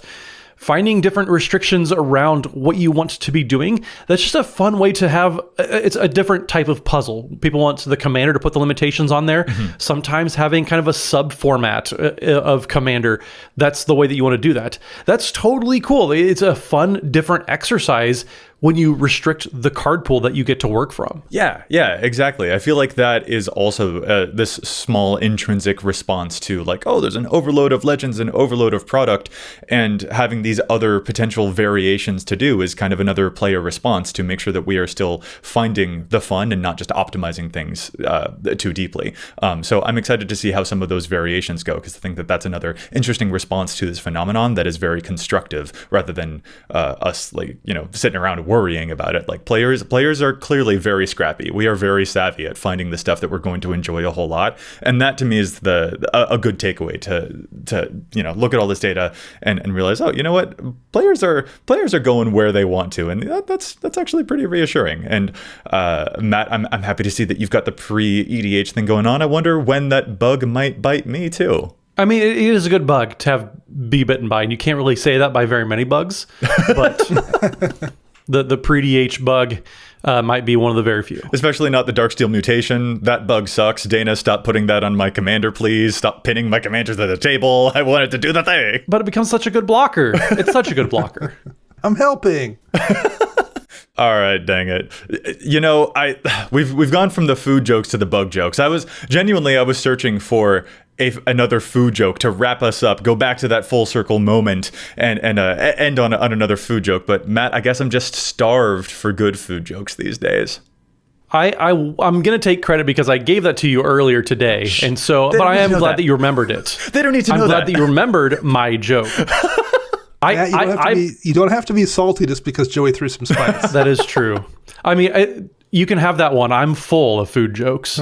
[SPEAKER 2] finding different restrictions around what you want to be doing, that's just a fun way to have, it's a different type of puzzle. People want the commander to put the limitations on there. Sometimes having kind of a sub format of commander, that's the way that you want to do that. That's totally cool. It's a fun, different exercise when you restrict the card pool that you get to work from.
[SPEAKER 1] Yeah, exactly. I feel like that is also this small intrinsic response to like, oh, there's an overload of legends, an overload of product, and having these other potential variations to do is kind of another player response to make sure that we are still finding the fun and not just optimizing things too deeply. So I'm excited to see how some of those variations go, because I think that that's another interesting response to this phenomenon that is very constructive, rather than us sitting around worrying about it. Like players are clearly very scrappy. We are very savvy at finding the stuff that we're going to enjoy a whole lot, and that to me is a good takeaway to look at all this data and realize, oh, you know what, players are going where they want to, and that's actually pretty reassuring. And Matt, I'm happy to see that you've got the pre-EDH thing going on. I wonder when that bug might bite me too.
[SPEAKER 2] I mean, it is a good bug to be bitten by, and you can't really say that by very many bugs, but the pre-DH bug might be one of the very few.
[SPEAKER 1] Especially not the Darksteel mutation. That bug sucks. Dana, stop putting that on my commander, please. Stop pinning my commanders to the table. I want it to do the thing.
[SPEAKER 2] But it becomes such a good blocker. It's such a good blocker.
[SPEAKER 3] I'm helping.
[SPEAKER 1] All right, dang it. We've gone from the food jokes to the bug jokes. I was searching for another food joke to wrap us up, go back to that full circle moment, and end on another food joke. But Matt, I guess I'm just starved for good food jokes these days.
[SPEAKER 2] I'm gonna take credit because I gave that to you earlier today, and so. But I am glad that you remembered it.
[SPEAKER 1] They don't need to know that.
[SPEAKER 2] I'm glad that you remembered my joke.
[SPEAKER 3] You don't have to be salty just because Joey threw some spice.
[SPEAKER 2] That is true. I mean, you can have that one. I'm full of food jokes.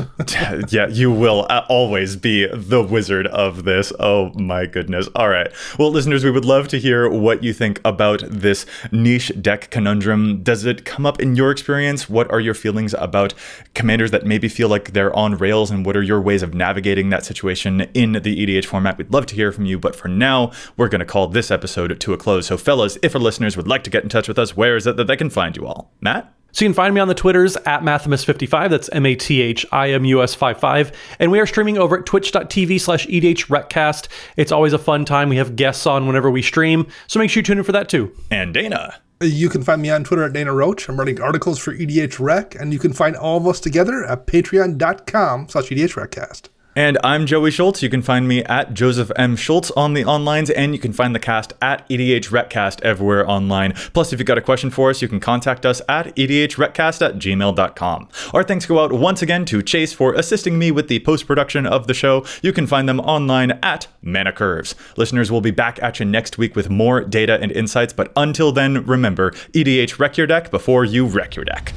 [SPEAKER 1] Yeah, you will always be the wizard of this. Oh my goodness. All right. Well, listeners, we would love to hear what you think about this niche deck conundrum. Does it come up in your experience? What are your feelings about commanders that maybe feel like they're on rails, and what are your ways of navigating that situation in the EDH format? We'd love to hear from you, but for now, we're going to call this episode to a close. So fellas, if our listeners would like to get in touch with us, where is it that they can find you all? Matt?
[SPEAKER 2] So you can find me on the Twitters at Mathimus55, that's MATHIMUS55, and we are streaming over at twitch.tv/EDHRECast. It's always a fun time. We have guests on whenever we stream, so make sure you tune in for that too.
[SPEAKER 1] And Dana?
[SPEAKER 3] You can find me on Twitter at Dana Roach. I'm writing articles for EDHREC, and you can find all of us together at patreon.com/EDHRECast.
[SPEAKER 1] And I'm Joey Schultz. You can find me at Joseph M. Schultz on the onlines, and you can find the cast at EDHRECast everywhere online. Plus, if you've got a question for us, you can contact us at EDHRECast@gmail.com. Our thanks go out once again to Chase for assisting me with the post-production of the show. You can find them online at Mana Curves. Listeners, we'll be back at you next week with more data and insights, but until then, remember, EDH wreck your deck before you wreck your deck.